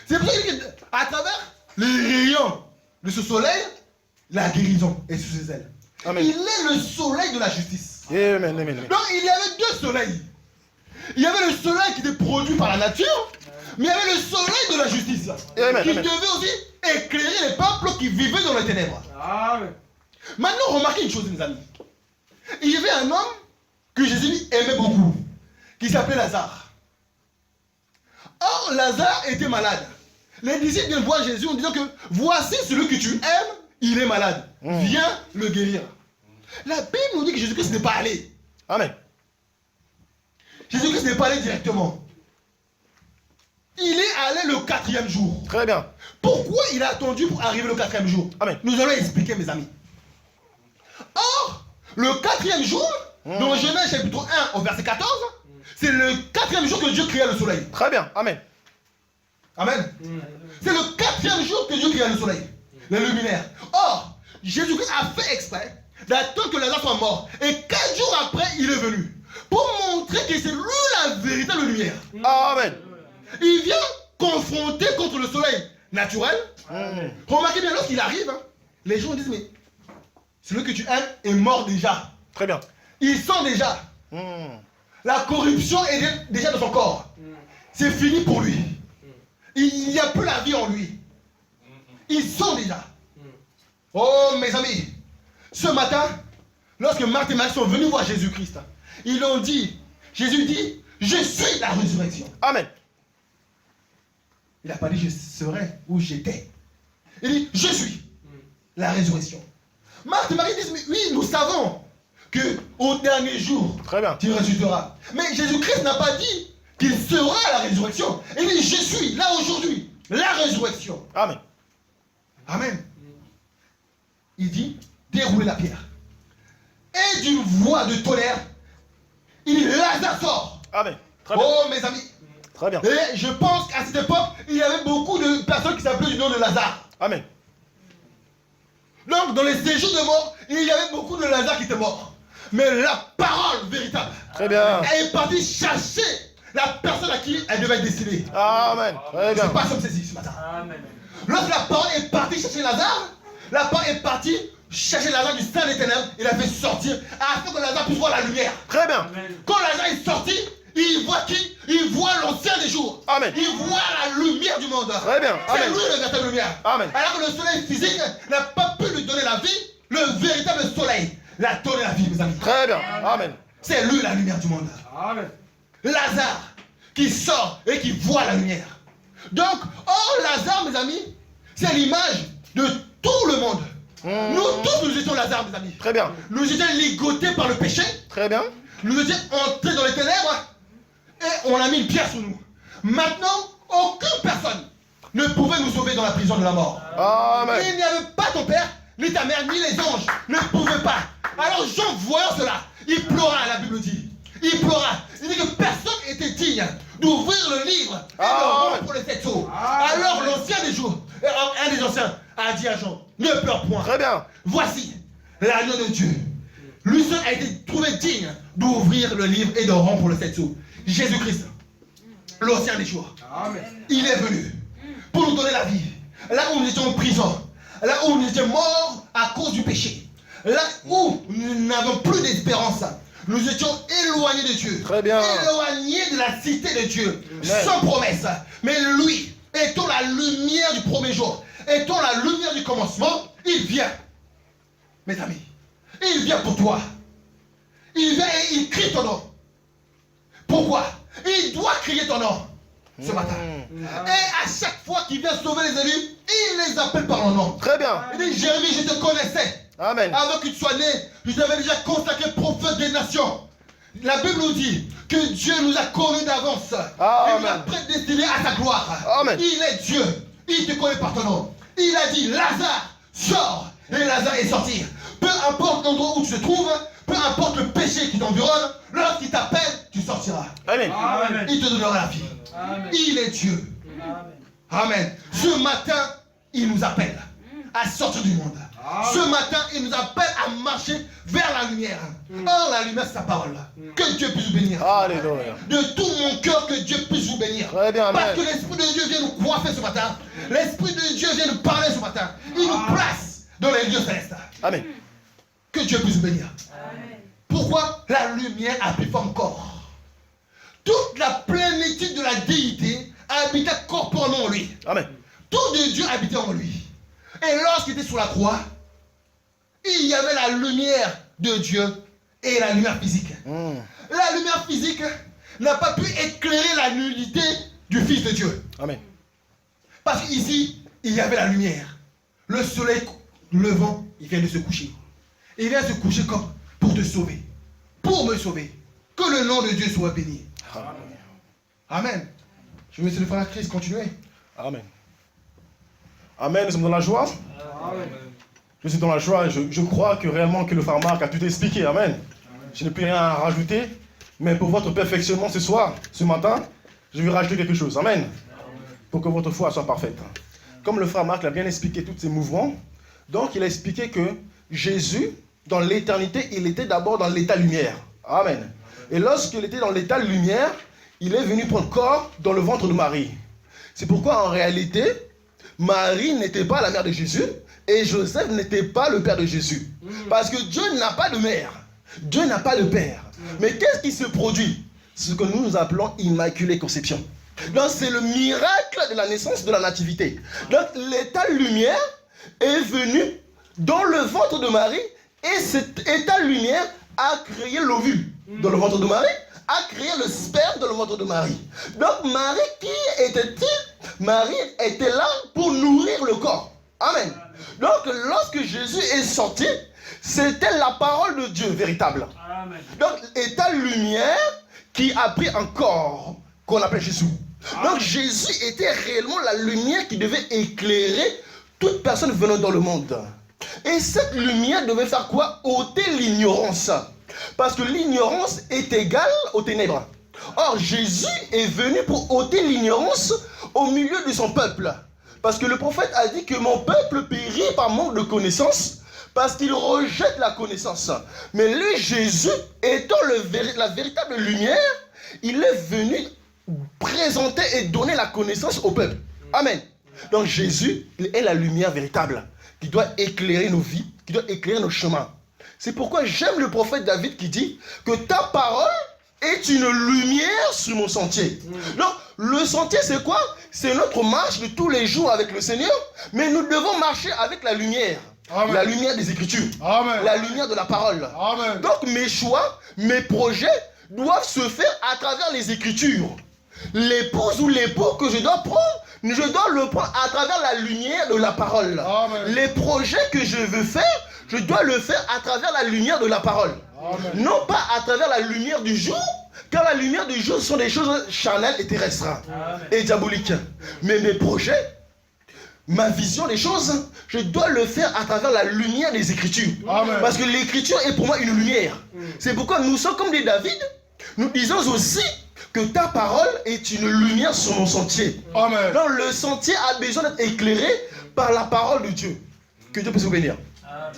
C'est pour ça qu'à travers les rayons de ce soleil, la guérison est sous ses ailes. Amen. Il est le soleil de la justice. Amen. Amen. Donc il y avait deux soleils. Il y avait le soleil qui était produit par la nature, mais il y avait le soleil de la justice Amen. qui devait aussi éclairer les peuples qui vivaient dans les ténèbres. Amen. Maintenant, remarquez une chose, mes amis. Il y avait un homme que Jésus aimait beaucoup, qui s'appelait Lazare. Or, Lazare était malade. Les disciples viennent voir Jésus en disant que voici celui que tu aimes, il est malade. Viens le guérir. La Bible nous dit que Jésus-Christ n'est pas allé. Amen. Jésus-Christ n'est pas allé directement. Il est allé le 4e jour. Très bien. Pourquoi il a attendu pour arriver le 4e jour? Amen. Nous allons expliquer, mes amis. Or, le 4e jour, dans Genèse chapitre 1 au verset 14, c'est le 4e jour que Dieu créa le soleil. Très bien. Amen. Amen. C'est le 4e jour que Dieu créa le soleil, les luminaires. Or, Jésus-Christ a fait exprès d'attendre que Lazare soit mort. Et 4 jours après, il est venu. Pour montrer que c'est lui la véritable lumière. Amen. Il vient confronter contre le soleil naturel. Remarquez bien, lorsqu'il arrive, hein, les gens disent, mais celui que tu aimes est mort déjà. Très bien. Il sent déjà. La corruption est déjà dans son corps. C'est fini pour lui. Il n'y a plus la vie en lui. Il sent déjà. Oh mes amis, ce matin, lorsque Marthe et Marie sont venus voir Jésus-Christ, ils ont dit, Jésus dit, je suis la résurrection. Amen. Il n'a pas dit je serai où j'étais. Il dit je suis la résurrection. Marthe et Marie disent mais oui, nous savons que au dernier jour, Très bien. tu ressusciteras. Mais Jésus-Christ n'a pas dit qu'il sera la résurrection. Il dit je suis là aujourd'hui, la résurrection. Amen. Amen. Il dit déroulez la pierre. Et d'une voix de tonnerre, il dit Lazare sort. Amen. Très bien. Oh mes amis. Très bien. Et je pense qu'à cette époque, il y avait beaucoup de personnes qui s'appelaient du nom de Lazare. Amen. Donc, dans les séjours de mort, il y avait beaucoup de Lazare qui étaient morts. Mais la parole véritable, Très bien. elle est partie chercher la personne à qui elle devait être destinée. Amen. Très bien. C'est pas comme ceci ce matin. Amen. Lorsque la parole est partie chercher Lazare, la parole est partie chercher Lazare du sein des ténèbres et l'a fait sortir afin que Lazare puisse voir la lumière. Très bien. Amen. Quand Lazare est sorti, il voit qui? Il voit l'ancien des jours. Amen. Il voit la lumière du monde. Très bien. C'est Amen. lui la véritable lumière. Amen. Alors que le soleil physique n'a pas pu lui donner la vie, le véritable soleil l'a donné la vie, mes amis. Très bien. Amen. C'est lui la lumière du monde. Amen. Lazare qui sort et qui voit la lumière. Donc, Lazare, mes amis, c'est l'image de tout le monde. Nous tous, nous étions Lazare, mes amis. Très bien. Nous étions ligotés par le péché. Très bien. Nous étions entrés dans les ténèbres et on a mis une pierre sur nous. Maintenant, aucune personne ne pouvait nous sauver dans la prison de la mort. Amen. Il n'y avait pas ton père, ni ta mère, ni les anges ne pouvaient pas. Alors Jean, voyant cela, il pleura, la Bible dit. Il pleura. Il dit que personne n'était digne d'ouvrir le livre et de rompre les 7 sceaux. Alors l'ancien des jours, un des anciens, a dit à Jean, ne pleure point. Très bien. Voici l'agneau de Dieu. Lui seul a été trouvé digne d'ouvrir le livre et de rompre le 7 sceaux. Jésus-Christ, l'ancien des jours. Amen. Il est venu pour nous donner la vie. Là où nous étions en prison, là où nous étions morts à cause du péché, là où nous n'avons plus d'espérance, nous étions éloignés de Dieu, Très bien. éloignés de la cité de Dieu, Amen. sans promesse. Mais lui, étant la lumière du premier jour, étant la lumière du commencement, il vient, mes amis, il vient pour toi. Il vient et il crie ton nom. Pourquoi? Il doit crier ton nom ce matin. Et à chaque fois qu'il vient sauver les élus, il les appelle par leur nom. Très bien. Il dit, Jérémie, je te connaissais. Amen. Avant que tu sois né, je t'avais déjà consacré prophète des nations. La Bible nous dit que Dieu nous a connus d'avance. Et nous a Amen. prédestinés à sa gloire. Amen. Il est Dieu. Il te connaît par ton nom. Il a dit, Lazare, sors. Et Lazare est sorti. Peu importe l'endroit où tu te trouves, peu importe le péché qui t'environne, lorsqu'il t'appelle, tu sortiras. Amen. Amen. Il te donnera la vie. Amen. Il est Dieu. Amen. Amen. Ce matin, il nous appelle à sortir du monde. Ce matin, il nous appelle à marcher vers la lumière. Or, la lumière, c'est sa parole. Que Dieu puisse vous bénir. Alléluia. De tout mon cœur, que Dieu puisse vous bénir. Très bien. Parce Amen. que l'Esprit de Dieu vient nous coiffer ce matin. L'Esprit de Dieu vient nous parler ce matin. Il nous place dans les lieux célestes. Amen. Que Dieu puisse vous bénir. Amen. Pourquoi la lumière a plus fort corps? Toute la plénitude de la déité habitait corporellement en lui. Amen. Tout de Dieu habitait en lui. Et lorsqu'il était sur la croix, il y avait la lumière de Dieu et la lumière physique. La lumière physique n'a pas pu éclairer la nudité du Fils de Dieu. Amen. Parce qu'ici, il y avait la lumière. Le soleil levant, il vient de se coucher. Il vient se coucher comme pour te sauver. Pour me sauver. Que le nom de Dieu soit béni. Amen. Je vais laisser le frère Christ continuer. Amen. Amen, nous sommes dans la joie. Amen. Je suis dans la joie et je crois que réellement que le frère Marc a tout expliqué. Amen. Je n'ai plus rien à rajouter. Mais pour votre perfectionnement ce soir, ce matin, je vais rajouter quelque chose. Amen. Pour que votre foi soit parfaite. Comme le frère Marc l'a bien expliqué tous ces mouvements, donc il a expliqué que Jésus, dans l'éternité, il était d'abord dans l'état lumière. Amen. Et lorsqu'il était dans l'état lumière, il est venu prendre corps dans le ventre de Marie. C'est pourquoi en réalité, Marie n'était pas la mère de Jésus et Joseph n'était pas le père de Jésus. Parce que Dieu n'a pas de mère. Dieu n'a pas de père. Mais qu'est-ce qui se produit? Ce que nous appelons immaculée conception. Donc c'est le miracle de la naissance de la nativité. Donc l'état lumière est venu dans le ventre de Marie et cet état lumière a créé l'ovule dans le ventre de Marie, a créé le sperme dans le ventre de Marie. Donc Marie, qui était-il? Marie était là pour nourrir le corps. Amen. Donc lorsque Jésus est sorti, c'était la parole de Dieu véritable. Amen. Donc état lumière qui a pris un corps qu'on appelle Jésus. Donc Jésus était réellement la lumière qui devait éclairer toute personne venant dans le monde. Et cette lumière devait faire quoi? Ôter l'ignorance. Parce que l'ignorance est égale aux ténèbres. Or Jésus est venu pour ôter l'ignorance au milieu de son peuple. Parce que le prophète a dit que mon peuple périt par manque de connaissance, parce qu'il rejette la connaissance. Mais lui, Jésus, étant la véritable lumière, il est venu présenter et donner la connaissance au peuple. Amen. Donc Jésus, il est la lumière véritable qui doit éclairer nos vies, qui doit éclairer nos chemins. C'est pourquoi j'aime le prophète David qui dit que ta parole est une lumière sur mon sentier. Donc le sentier c'est quoi? C'est notre marche de tous les jours avec le Seigneur, mais nous devons marcher avec la lumière. Amen. La lumière des Écritures. Amen. La lumière de la parole. Amen. Donc mes choix, mes projets doivent se faire à travers les Écritures. L'épouse ou l'époux que je dois prendre, je dois le prendre à travers la lumière de la parole. Amen. Les projets que je veux faire, je dois le faire à travers la lumière de la parole. Amen. Non pas à travers la lumière du jour, car la lumière du jour sont des choses charnelles et terrestres. Amen. Et diaboliques. Mais mes projets, ma vision des choses, je dois le faire à travers la lumière des Écritures. Amen. Parce que l'Écriture est pour moi une lumière. C'est pourquoi nous sommes comme des David. Nous disons aussi que ta parole est une lumière sur mon sentier. Amen. Donc le sentier a besoin d'être éclairé par la parole de Dieu. Que Dieu puisse vous bénir. Amen.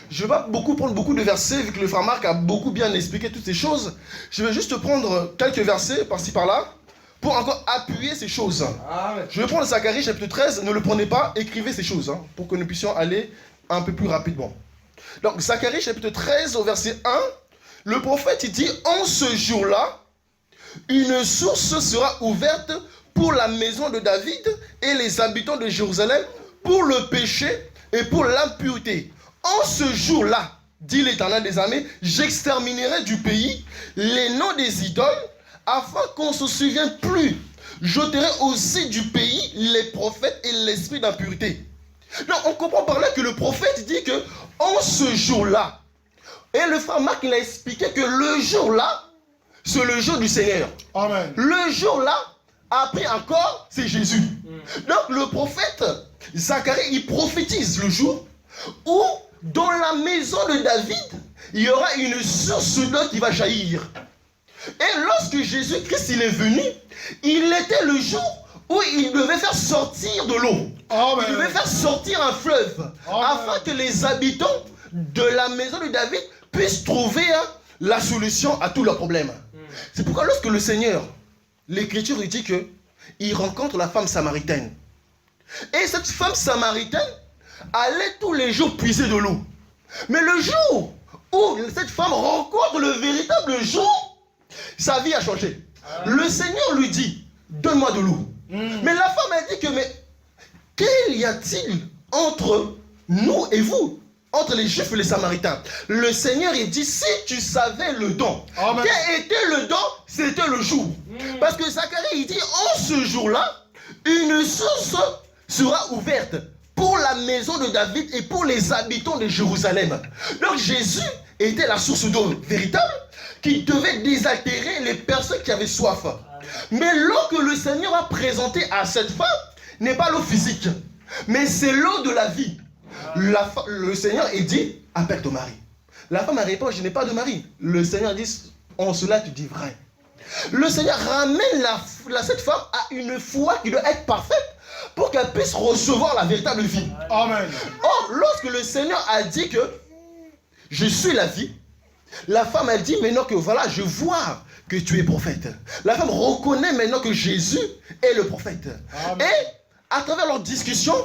Je ne vais pas prendre beaucoup de versets, vu que le frère Marc a beaucoup bien expliqué toutes ces choses. Je vais juste prendre quelques versets par-ci par-là pour encore appuyer ces choses. Amen. Je vais prendre Zacharie chapitre 13, ne le prenez pas, écrivez ces choses, pour que nous puissions aller un peu plus rapidement. Donc Zacharie chapitre 13 au verset 1, le prophète il dit, en ce jour-là, une source sera ouverte pour la maison de David et les habitants de Jérusalem pour le péché et pour l'impureté. En ce jour-là, dit l'Éternel des armées, j'exterminerai du pays les noms des idoles afin qu'on ne se souvienne plus. J'ôterai aussi du pays les prophètes et l'esprit d'impureté. Donc on comprend par là que le prophète dit que en ce jour-là, et le frère Marc il a expliqué que le jour-là, c'est le jour du Seigneur. Amen. Le jour-là, après encore, c'est Jésus. Donc le prophète Zacharie, il prophétise le jour où dans la maison de David, il y aura une source d'eau qui va jaillir. Et lorsque Jésus-Christ il est venu, il était le jour où il devait faire sortir de l'eau. Amen. Il devait faire sortir un fleuve. Amen. Afin que les habitants de la maison de David puissent trouver la solution à tous leurs problèmes. C'est pourquoi lorsque le Seigneur, l'Écriture dit qu'il rencontre la femme samaritaine. Et cette femme samaritaine allait tous les jours puiser de l'eau. Mais le jour où cette femme rencontre le véritable jour, sa vie a changé. Le Seigneur lui dit, donne-moi de l'eau. Mais la femme a dit que, mais qu'il y a-t-il entre nous et vous, entre les Juifs et les Samaritains? Le Seigneur il dit, si tu savais le don, Amen. Quel était le don? C'était le jour. Parce que Zacharie il dit, en ce jour-là, une source sera ouverte pour pour la maison de David et pour les habitants de Jérusalem. Donc Jésus était la source d'eau véritable qui devait désaltérer les personnes qui avaient soif. Mais l'eau que le Seigneur a présentée à cette femme n'est pas l'eau physique, mais c'est l'eau de la vie. Le Seigneur dit, appelle ton mari. La femme a répondu, je n'ai pas de mari. Le Seigneur dit, en cela tu dis vrai. Le Seigneur ramène cette femme à une foi qui doit être parfaite pour qu'elle puisse recevoir la véritable vie. Amen. Or, lorsque le Seigneur a dit que je suis la vie, la femme a dit maintenant que voilà, je vois que tu es prophète. La femme reconnaît maintenant que Jésus est le prophète. Amen. Et à travers leur discussion,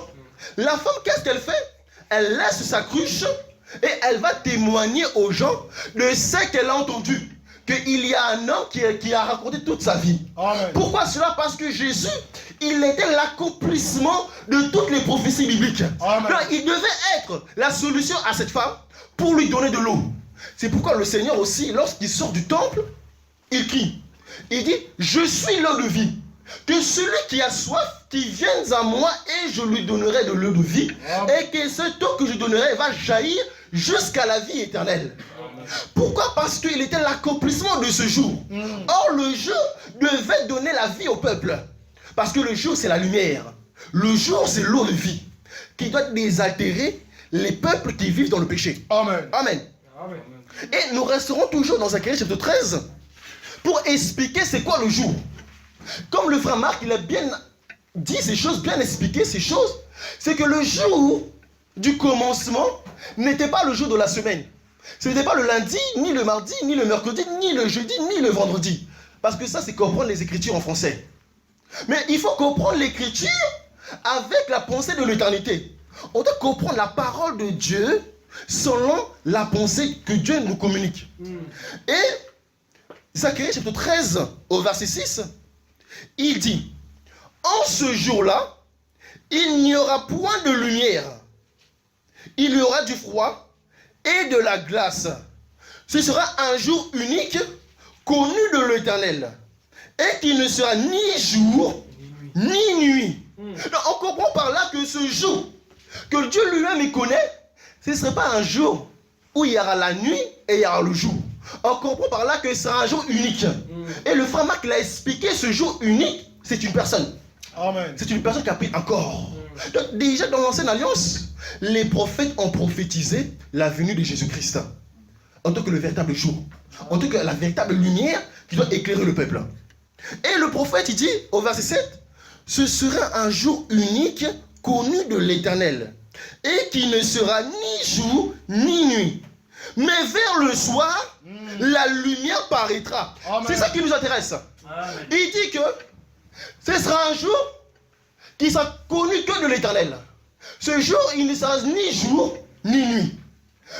la femme, qu'est-ce qu'elle fait? Elle laisse sa cruche et elle va témoigner aux gens de ce qu'elle a entendu. Qu'il y a un homme qui a raconté toute sa vie. Amen. Pourquoi cela? Parce que Jésus, il était l'accomplissement de toutes les prophéties bibliques. Amen. Donc, il devait être la solution à cette femme pour lui donner de l'eau. C'est pourquoi le Seigneur aussi, lorsqu'il sort du temple, il crie. Il dit, je suis l'eau de vie. Que celui qui a soif, qui vienne à moi et je lui donnerai de l'eau de vie. Amen. Et que cette eau que je donnerai va jaillir jusqu'à la vie éternelle. Pourquoi? Parce qu'il était l'accomplissement de ce jour. Or, le jour devait donner la vie au peuple. Parce que le jour, c'est la lumière. Le jour, c'est l'eau de vie qui doit désaltérer les peuples qui vivent dans le péché. Amen. Amen. Amen. Et nous resterons toujours dans Zacharie chapitre 13 pour expliquer c'est quoi le jour. Comme le frère Marc, il a bien dit ces choses, bien expliqué ces choses, c'est que le jour du commencement n'était pas le jour de la semaine. Ce n'était pas le lundi, ni le mardi, ni le mercredi, ni le jeudi, ni le vendredi. Parce que ça, c'est comprendre les Écritures en français. Mais il faut comprendre l'Écriture avec la pensée de l'éternité. On doit comprendre la parole de Dieu selon la pensée que Dieu nous communique. Et Zacharie chapitre 13 au verset 6, il dit, en ce jour-là, il n'y aura point de lumière. Il y aura du froid et de la glace. Ce sera un jour unique, connu de l'Éternel, et qui ne sera ni jour, ni nuit. Donc, on comprend par là que ce jour, que Dieu lui-même il connaît, ce ne serait pas un jour où il y aura la nuit et il y aura le jour. On comprend par là que ce sera un jour unique. Et le frère Marc l'a expliqué, ce jour unique, c'est une personne. Amen. C'est une personne qui a pris un corps. Donc, déjà dans l'ancienne alliance, les prophètes ont prophétisé la venue de Jésus-Christ en tant que le véritable jour, en tant que la véritable lumière qui doit éclairer le peuple. Et le prophète, il dit au verset 7, ce sera un jour unique connu de l'Éternel et qui ne sera ni jour ni nuit. Mais vers le soir, la lumière paraîtra. Amen. C'est ça qui nous intéresse. Amen. Il dit que ce sera un jour qui sera connu que de l'Éternel. Ce jour, il ne sera ni jour ni nuit.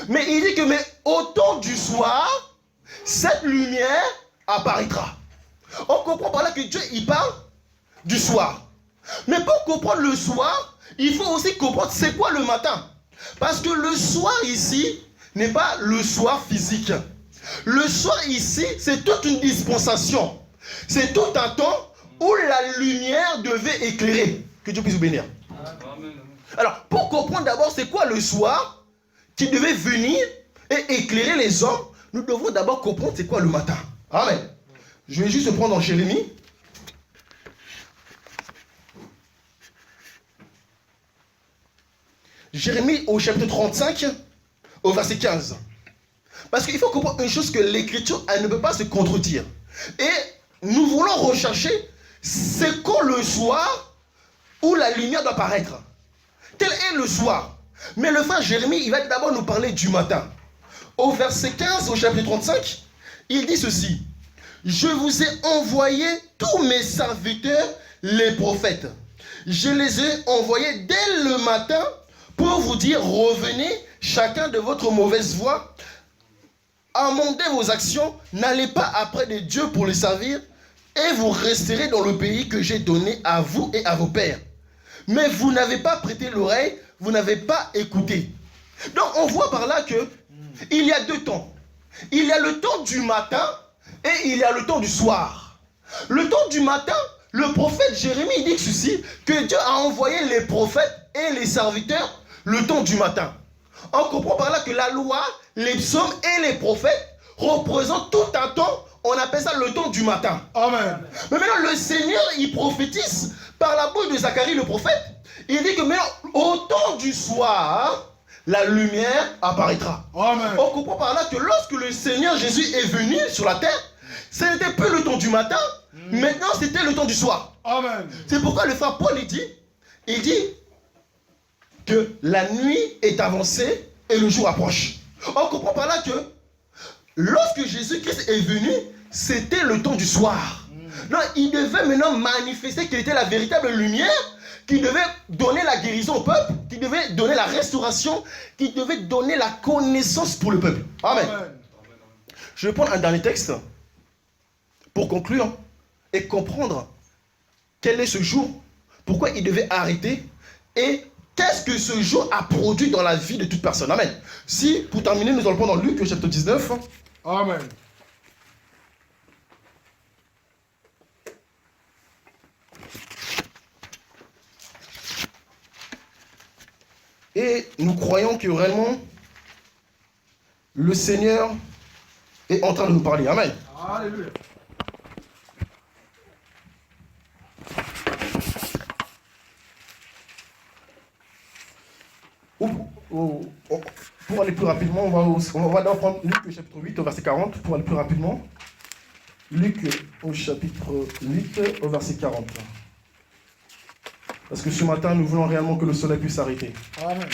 Mais il dit que mais au temps du soir, cette lumière apparaîtra. On comprend par là que Dieu, il parle du soir. Mais pour comprendre le soir, il faut aussi comprendre c'est quoi le matin. Parce que le soir ici n'est pas le soir physique. Le soir ici, c'est toute une dispensation. C'est tout un temps où la lumière devait éclairer. Que Dieu puisse vous bénir. Amen. Alors, pour comprendre d'abord c'est quoi le soir qui devait venir et éclairer les hommes, nous devons d'abord comprendre c'est quoi le matin. Amen. Je vais juste prendre en Jérémie. Jérémie au chapitre 35, au verset 15. Parce qu'il faut comprendre une chose, que l'écriture, elle ne peut pas se contredire. Et nous voulons rechercher c'est quand le soir où la lumière doit paraître. Quel est le soir? Mais le frère Jérémie, il va d'abord nous parler du matin. Au verset 15, au chapitre 35, il dit ceci. Je vous ai envoyé tous mes serviteurs, les prophètes. Je les ai envoyés dès le matin pour vous dire, revenez chacun de votre mauvaise voie, amendez vos actions, n'allez pas après des dieux pour les servir, et vous resterez dans le pays que j'ai donné à vous et à vos pères. Mais vous n'avez pas prêté l'oreille, vous n'avez pas écouté. Donc on voit par là que il y a deux temps. Il y a le temps du matin et il y a le temps du soir. Le temps du matin, le prophète Jérémie dit ceci, que Dieu a envoyé les prophètes et les serviteurs le temps du matin. On comprend par là que la loi, les psaumes et les prophètes représentent tout un temps. On appelle ça le temps du matin. Amen. Mais maintenant, le Seigneur, il prophétise par la bouche de Zacharie le prophète. Il dit que maintenant, au temps du soir, la lumière apparaîtra. Amen. On comprend par là que lorsque le Seigneur Jésus est venu sur la terre, ce n'était plus le temps du matin, maintenant c'était le temps du soir. Amen. C'est pourquoi le frère Paul il dit que la nuit est avancée et le jour approche. On comprend par là que lorsque Jésus-Christ est venu, c'était le temps du soir. Donc il devait maintenant manifester qu'il était la véritable lumière, qui devait donner la guérison au peuple, qui devait donner la restauration, qui devait donner la connaissance pour le peuple. Amen. Amen. Je vais prendre un dernier texte pour conclure et comprendre quel est ce jour, pourquoi il devait arrêter et qu'est-ce que ce jour a produit dans la vie de toute personne. Amen. Si, pour terminer, nous allons prendre dans Luc chapitre 19. Amen. Et nous croyons que réellement, le Seigneur est en train de nous parler. Amen. Alléluia. Pour aller plus rapidement, on va d'abord prendre Luc au chapitre 8 au verset 40 pour aller plus rapidement. Luc au chapitre 8 au verset 40. Parce que ce matin, nous voulons réellement que le soleil puisse s'arrêter. Amen.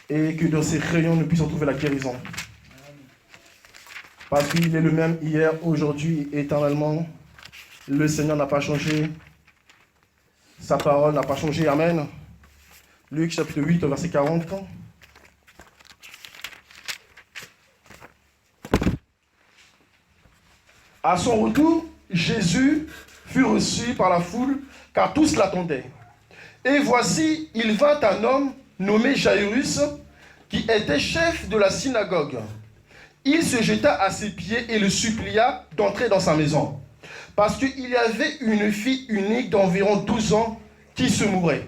Et que dans ces rayons, nous puissions trouver la guérison. Parce qu'il est le même hier, aujourd'hui, éternellement. Le Seigneur n'a pas changé. Sa parole n'a pas changé. Amen. Luc chapitre 8 au verset 40. À son retour, Jésus fut reçu par la foule, car tous l'attendaient. Et voici, il vint un homme nommé Jairus, qui était chef de la synagogue. Il se jeta à ses pieds et le supplia d'entrer dans sa maison, parce qu'il y avait une fille unique d'environ 12 ans qui se mourait.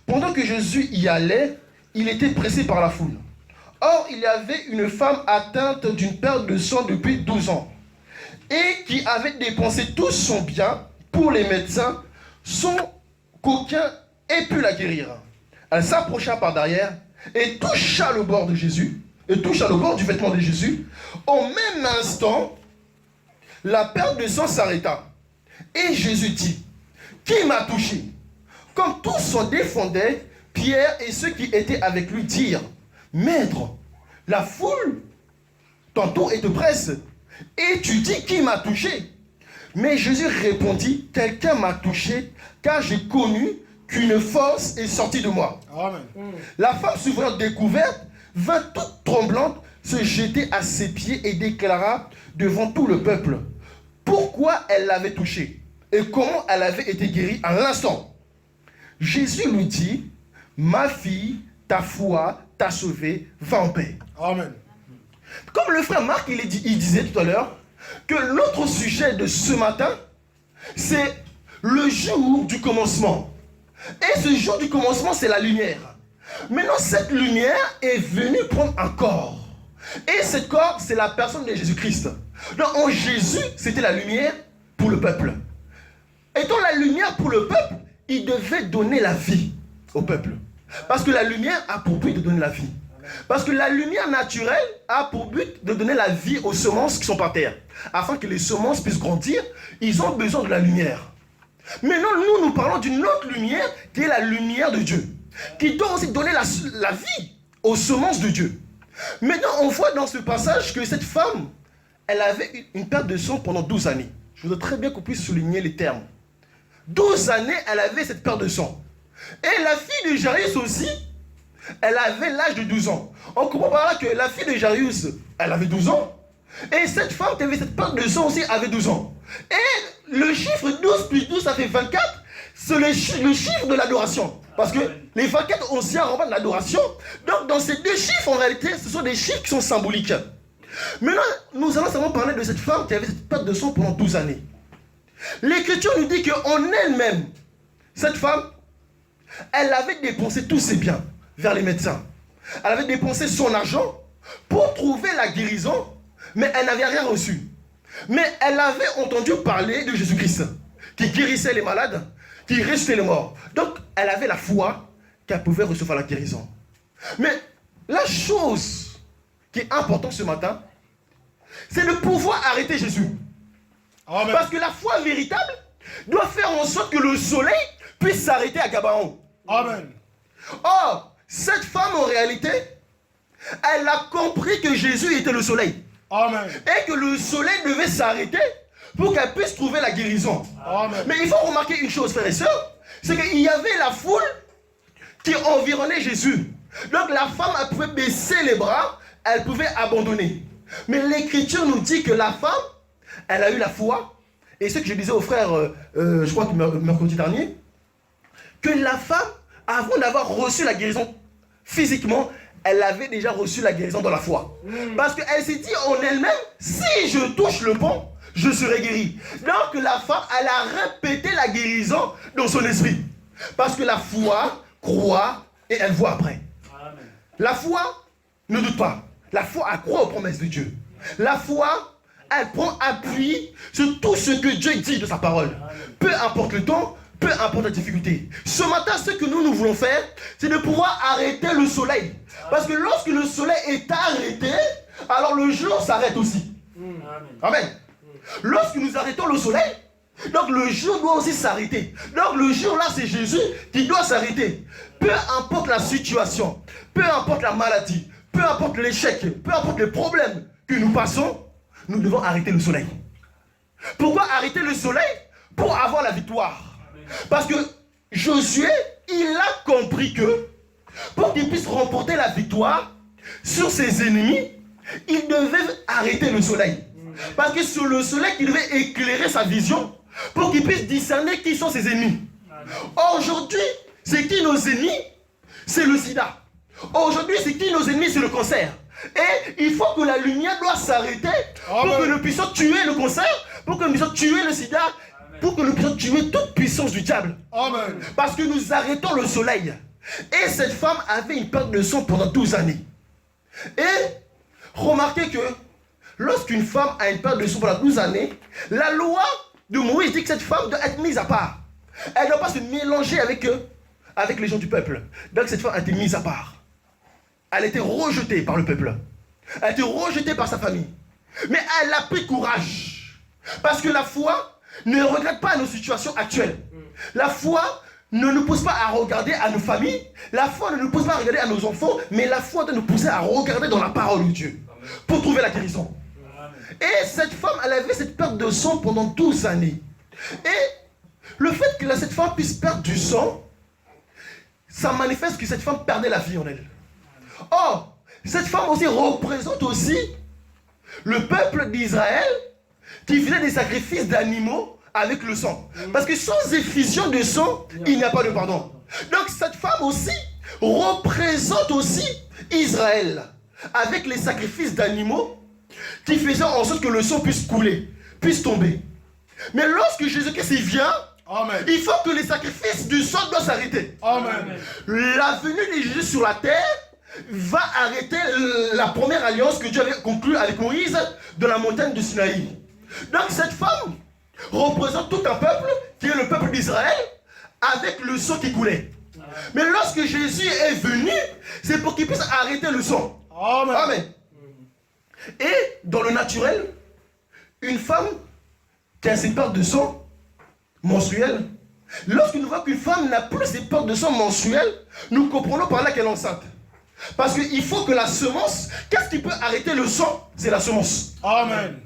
Pendant que Jésus y allait, il était pressé par la foule. Or, il y avait une femme atteinte d'une perte de sang depuis 12 ans, et qui avait dépensé tout son bien pour les médecins, sans qu'aucun ait pu la guérir. Elle s'approcha par derrière et toucha le bord de Jésus, et toucha le bord du vêtement de Jésus. Au même instant, la perte de sang s'arrêta. Et Jésus dit, « Qui m'a touché ?» Comme tous s'en défendaient, Pierre et ceux qui étaient avec lui dirent, « Maître, la foule t'entoure et te presse, et tu dis qui m'a touché ?» Mais Jésus répondit, « Quelqu'un m'a touché, car j'ai connu qu'une force est sortie de moi. » Amen. La femme, se voyant découverte, vint toute tremblante se jeter à ses pieds et déclara devant tout le peuple pourquoi elle l'avait touché et comment elle avait été guérie à l'instant. Jésus lui dit, « Ma fille, ta foi t'a sauvée, va en paix. » Amen. Comme le frère Marc, il disait tout à l'heure, que l'autre sujet de ce matin, c'est le jour du commencement. Et ce jour du commencement, c'est la lumière. Maintenant, cette lumière est venue prendre un corps. Et ce corps, c'est la personne de Jésus-Christ. Donc, en Jésus, c'était la lumière pour le peuple. Étant la lumière pour le peuple, il devait donner la vie au peuple. Parce que la lumière a pour but de donner la vie. Parce que la lumière naturelle a pour but de donner la vie aux semences qui sont par terre. Afin que les semences puissent grandir, ils ont besoin de la lumière. Maintenant, nous parlons d'une autre lumière qui est la lumière de Dieu. Qui doit aussi donner la vie aux semences de Dieu. Maintenant, on voit dans ce passage que cette femme, elle avait une perte de sang pendant 12 années. Je voudrais très bien qu'on puisse souligner les termes. 12 années, elle avait cette perte de sang. Et la fille de Jairus aussi, elle avait l'âge de 12 ans. On comprend par là que la fille de Jairus, elle avait 12 ans. Et cette femme qui avait cette perte de sang aussi avait 12 ans. Et le chiffre 12 plus 12, ça fait 24. C'est le chiffre de l'adoration. Parce que les 24 aussi renvoient de l'adoration. Donc dans ces deux chiffres, en réalité, ce sont des chiffres qui sont symboliques. Maintenant, nous allons seulement parler de cette femme qui avait cette perte de sang pendant 12 années. L'Écriture nous dit qu'en elle-même, cette femme, elle avait dépensé tous ses biens vers les médecins. Elle avait dépensé son argent pour trouver la guérison, mais elle n'avait rien reçu. Mais elle avait entendu parler de Jésus-Christ, qui guérissait les malades, qui ressuscitait les morts. Donc, elle avait la foi qu'elle pouvait recevoir la guérison. Mais la chose qui est importante ce matin, c'est de pouvoir arrêter Jésus. Amen. Parce que la foi véritable doit faire en sorte que le soleil puisse s'arrêter à Gabaon. Amen. Or, cette femme en réalité, elle a compris que Jésus était le soleil. Amen. Et que le soleil devait s'arrêter pour qu'elle puisse trouver la guérison. Amen. Mais il faut remarquer une chose, frères et sœurs, c'est qu'il y avait la foule qui environnait Jésus. Donc la femme, elle pouvait baisser les bras, elle pouvait abandonner. Mais l'Écriture nous dit que la femme, elle a eu la foi. Et ce que je disais aux frères, je crois que mercredi dernier, que la femme, avant d'avoir reçu la guérison physiquement, elle avait déjà reçu la guérison dans la foi. Parce qu'elle s'est dit en elle-même, si je touche le pont, je serai guéri. Donc la femme, elle a répété la guérison dans son esprit. Parce que la foi croit et elle voit après. Amen. La foi ne doute pas. La foi, elle croit aux promesses de Dieu. La foi, elle prend appui sur tout ce que Dieu dit de sa parole. Peu importe le temps, peu importe la difficulté. Ce matin, ce que nous voulons faire, c'est de pouvoir arrêter le soleil. Parce que lorsque le soleil est arrêté, alors le jour s'arrête aussi. Amen. Amen. Lorsque nous arrêtons le soleil, donc le jour doit aussi s'arrêter. Donc le jour là, c'est Jésus qui doit s'arrêter. Peu importe la situation, peu importe la maladie, peu importe l'échec, peu importe les problèmes que nous passons, nous devons arrêter le soleil. Pourquoi arrêter le soleil? Pour avoir la victoire. Parce que Josué, il a compris que pour qu'il puisse remporter la victoire sur ses ennemis, il devait arrêter le soleil. Parce que c'est le soleil qui devait éclairer sa vision pour qu'il puisse discerner qui sont ses ennemis. Aujourd'hui, c'est qui nos ennemis? C'est le sida. Aujourd'hui, c'est qui nos ennemis? C'est le cancer. Et il faut que la lumière doit s'arrêter pour que nous puissions tuer le cancer, pour que nous puissions tuer le sida, pour que nous puissions tuer toute puissance du diable. Amen. Parce que nous arrêtons le soleil. Et cette femme avait une perte de sang pendant 12 années. Et remarquez que lorsqu'une femme a une perte de sang pendant 12 années, la loi de Moïse dit que cette femme doit être mise à part. Elle ne doit pas se mélanger avec eux, avec les gens du peuple. Donc cette femme a été mise à part. Elle a été rejetée par le peuple. Elle a été rejetée par sa famille. Mais elle a pris courage. Parce que la foi ne regarde pas nos situations actuelles. La foi ne nous pousse pas à regarder à nos familles. La foi ne nous pousse pas à regarder à nos enfants. Mais la foi doit nous pousser à regarder dans la parole de Dieu. Pour trouver la guérison. Et cette femme, elle avait cette perte de sang pendant 12 années. Et le fait que cette femme puisse perdre du sang, ça manifeste que cette femme perdait la vie en elle. Or, cette femme aussi représente aussi le peuple d'Israël qui faisait des sacrifices d'animaux avec le sang. Parce que sans effusion de sang, il n'y a pas de pardon. Donc cette femme aussi représente aussi Israël avec les sacrifices d'animaux qui faisaient en sorte que le sang puisse couler, puisse tomber. Mais lorsque Jésus-Christ vient, Amen. il faut que les sacrifices du sang doivent s'arrêter. Amen. La venue de Jésus sur la terre va arrêter la première alliance que Dieu avait conclue avec Moïse de la montagne de Sinaï. Donc cette femme représente tout un peuple qui est le peuple d'Israël avec le sang qui coulait. Mais lorsque Jésus est venu, c'est pour qu'il puisse arrêter le sang. Amen. Amen. Et dans le naturel, une femme qui a ses pertes de sang menstruelles, lorsque nous voyons qu'une femme n'a plus ses pertes de sang menstruelles, nous comprenons par là qu'elle est enceinte. Parce qu'il faut que la semence, qu'est-ce qui peut arrêter le sang? C'est la semence. Amen.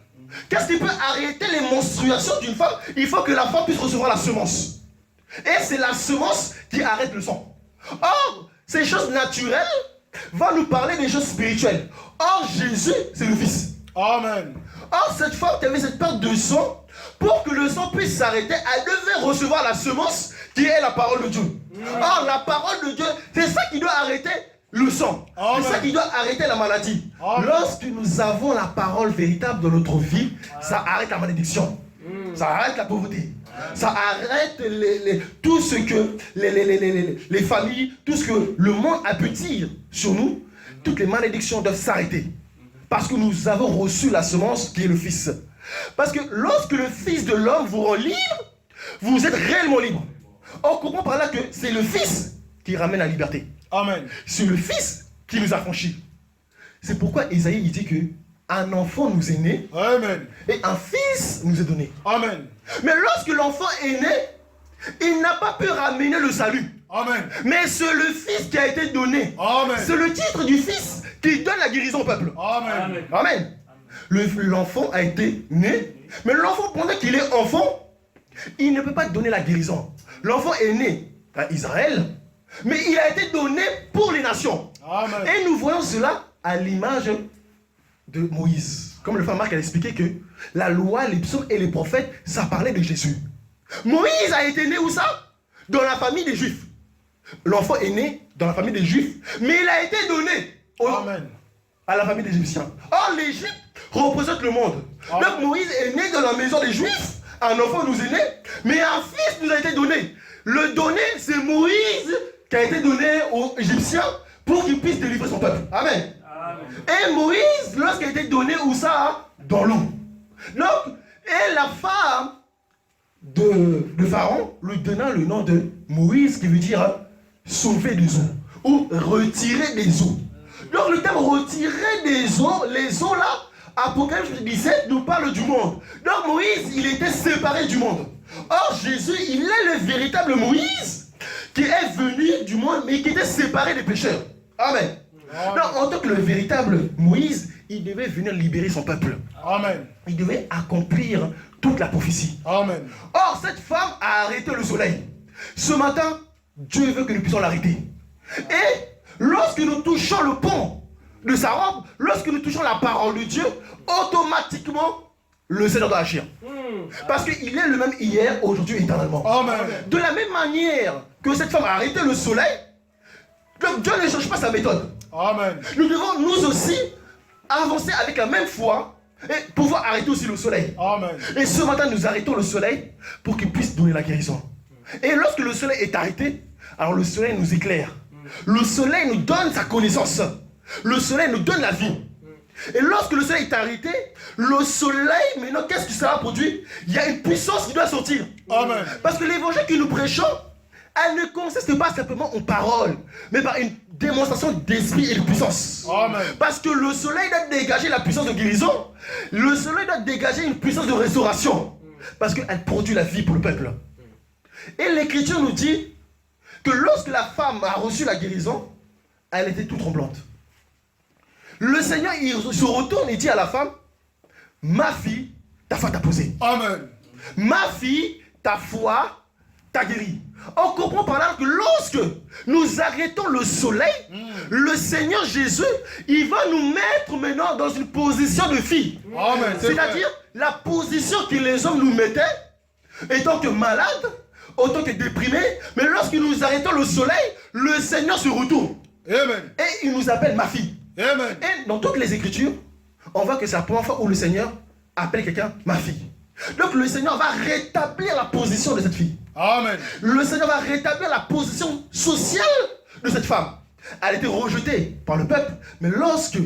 Qu'est-ce qui peut arrêter les menstruations d'une femme? Il faut que la femme puisse recevoir la semence. Et c'est la semence qui arrête le sang. Or, ces choses naturelles vont nous parler des choses spirituelles. Or, Jésus, c'est le Fils. Amen. Or, cette femme qui avait cette perte de sang, pour que le sang puisse s'arrêter, elle devait recevoir la semence qui est la parole de Dieu. Or, la parole de Dieu, c'est ça qui doit arrêter le sang. Amen. C'est ça qui doit arrêter la maladie. Amen. Lorsque nous avons la parole véritable dans notre vie, ça arrête la malédiction. Ça arrête la pauvreté. Ça arrête tout ce que les familles, tout ce que le monde a pu dire sur nous. Toutes les malédictions doivent s'arrêter. Parce que nous avons reçu la semence qui est le Fils. Parce que lorsque le Fils de l'homme vous rend libre, vous êtes réellement libre. On comprend par là que c'est le Fils qui ramène la liberté. Amen. C'est le Fils qui nous a franchis. C'est pourquoi Isaïe il dit que un enfant nous est né. Amen. Et un fils nous est donné. Amen. Mais lorsque l'enfant est né, il n'a pas pu ramener le salut. Amen. Mais c'est le Fils qui a été donné. Amen. C'est le titre du Fils qui donne la guérison au peuple. Amen. Amen. L'enfant a été né. Mais l'enfant, pendant qu'il est enfant, il ne peut pas donner la guérison. L'enfant est né à Israël, mais il a été donné pour les nations. Amen. Et nous voyons cela à l'image de Moïse. Comme le frère Marc a expliqué que la loi, les psaumes et les prophètes, ça parlait de Jésus. Moïse a été né où ça? Dans la famille des Juifs. L'enfant est né dans la famille des Juifs, mais il a été donné Amen. à la famille des Égyptiens. Or, l'Égypte représente le monde. Amen. Donc Moïse est né dans la maison des Juifs, un enfant nous est né, mais un fils nous a été donné. Le donné, c'est Moïse qui a été donné aux Égyptiens pour qu'il puisse délivrer son peuple. Amen. Et Moïse, lorsqu'il a été donné où ça? Dans l'eau. Donc, et la femme de Pharaon lui donna le nom de Moïse, qui veut dire sauver des eaux ou retirer des eaux. Donc le terme retirer des eaux, les eaux là, Apocalypse 17 nous parle du monde. Donc Moïse, il était séparé du monde. Or Jésus, il est le véritable Moïse qui est venu du monde, mais qui était séparé des pécheurs. Amen. Donc en tant que le véritable Moïse, il devait venir libérer son peuple. Amen. Il devait accomplir toute la prophétie. Amen. Or, cette femme a arrêté le soleil. Ce matin, Dieu veut que nous puissions l'arrêter. Et lorsque nous touchons le pont de sa robe, lorsque nous touchons la parole de Dieu, automatiquement, le Seigneur doit agir. Parce qu'il est le même hier, aujourd'hui, éternellement. Amen. De la même manière que cette femme a arrêté le soleil, donc Dieu ne change pas sa méthode. Amen. Nous devons nous aussi avancer avec la même foi et pouvoir arrêter aussi le soleil. Amen. Et ce matin, nous arrêtons le soleil pour qu'il puisse donner la guérison. Et lorsque le soleil est arrêté, alors le soleil nous éclaire. Le soleil nous donne sa connaissance. Le soleil nous donne la vie. Et lorsque le soleil est arrêté, le soleil, maintenant, qu'est-ce que ça va produire? Il y a une puissance qui doit sortir. Amen. Parce que l'évangile que nous prêchons, elle ne consiste pas simplement en paroles, mais par une démonstration d'esprit et de puissance. Amen. Parce que le soleil doit dégager la puissance de guérison, le soleil doit dégager une puissance de restauration, parce qu'elle produit la vie pour le peuple. Et l'Écriture nous dit que lorsque la femme a reçu la guérison, elle était toute tremblante. Le Seigneur, il se retourne et dit à la femme, ma fille, ta foi t'a posé. Amen. Ma fille, ta foi t'a guéri. On comprend par là que lorsque nous arrêtons le soleil, le Seigneur Jésus, il va nous mettre maintenant dans une position de fille. Amen. C'est-à-dire la position que les hommes nous mettaient, étant que malades, autant que déprimés, mais lorsque nous arrêtons le soleil, le Seigneur se retourne. Amen. Et il nous appelle ma fille. Amen. Et dans toutes les Écritures, on voit que c'est la première fois où le Seigneur appelle quelqu'un ma fille. Donc le Seigneur va rétablir la position de cette fille. Amen. Le Seigneur va rétablir la position sociale de cette femme. Elle a été rejetée par le peuple, mais lorsque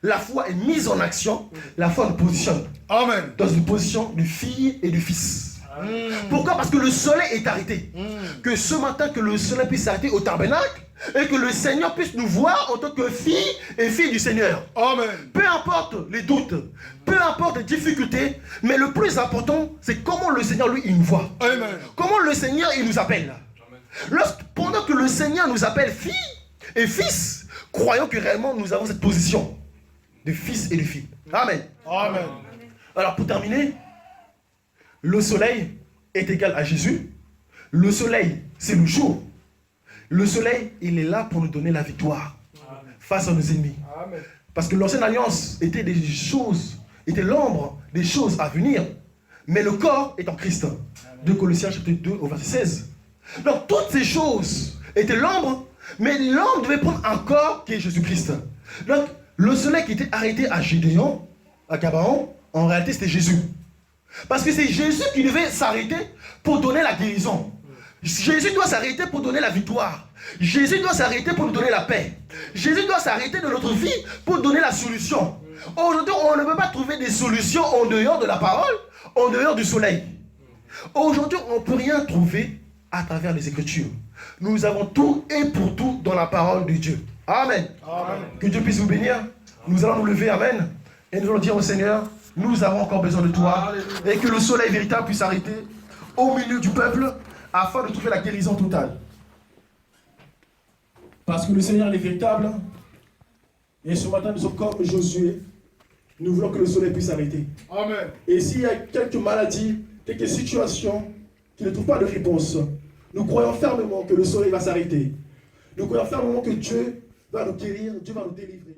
la foi est mise en action, la foi nous positionne Amen. dans une position de fille et de fils. Pourquoi? Parce que le soleil est arrêté. Que ce matin, que le soleil puisse s'arrêter au tabernacle et que le Seigneur puisse nous voir en tant que fille et fille du Seigneur. Amen. Peu importe les doutes, peu importe les difficultés, mais le plus important, c'est comment le Seigneur, lui, il nous voit. Amen. Comment le Seigneur, il nous appelle. Pendant que le Seigneur nous appelle fille et fils, croyons que réellement nous avons cette position de fils et de fille. Amen. Amen. Alors pour terminer, le soleil est égal à Jésus. Le soleil, c'est le jour. Le soleil, il est là pour nous donner la victoire face à nos ennemis. Amen. Parce que l'ancienne alliance était des choses, était l'ombre des choses à venir. Mais le corps est en Christ. 2 Colossiens chapitre 2 au verset 16. Donc toutes ces choses étaient l'ombre, mais l'ombre devait prendre un corps qui est Jésus-Christ. Donc le soleil qui était arrêté à Gédéon, à Gabaon, en réalité c'était Jésus. Parce que c'est Jésus qui devait s'arrêter pour donner la guérison. Jésus doit s'arrêter pour donner la victoire. Jésus doit s'arrêter pour nous donner la paix. Jésus doit s'arrêter de notre vie pour donner la solution. Aujourd'hui, on ne peut pas trouver des solutions en dehors de la parole, en dehors du soleil. Aujourd'hui, on ne peut rien trouver à travers les Écritures. Nous avons tout et pour tout dans la parole de Dieu. Amen. Amen. Que Dieu puisse vous bénir. Nous allons nous lever, amen. Et nous allons dire au Seigneur, nous avons encore besoin de toi. Alléluia. Et que le soleil véritable puisse s'arrêter au milieu du peuple afin de trouver la guérison totale. Parce que le Seigneur est véritable. Et ce matin, nous sommes comme Josué. Nous voulons que le soleil puisse s'arrêter. Amen. Et s'il y a quelques maladies, quelques situations qui ne trouvent pas de réponse, nous croyons fermement que le soleil va s'arrêter. Nous croyons fermement que Dieu va nous guérir, Dieu va nous délivrer.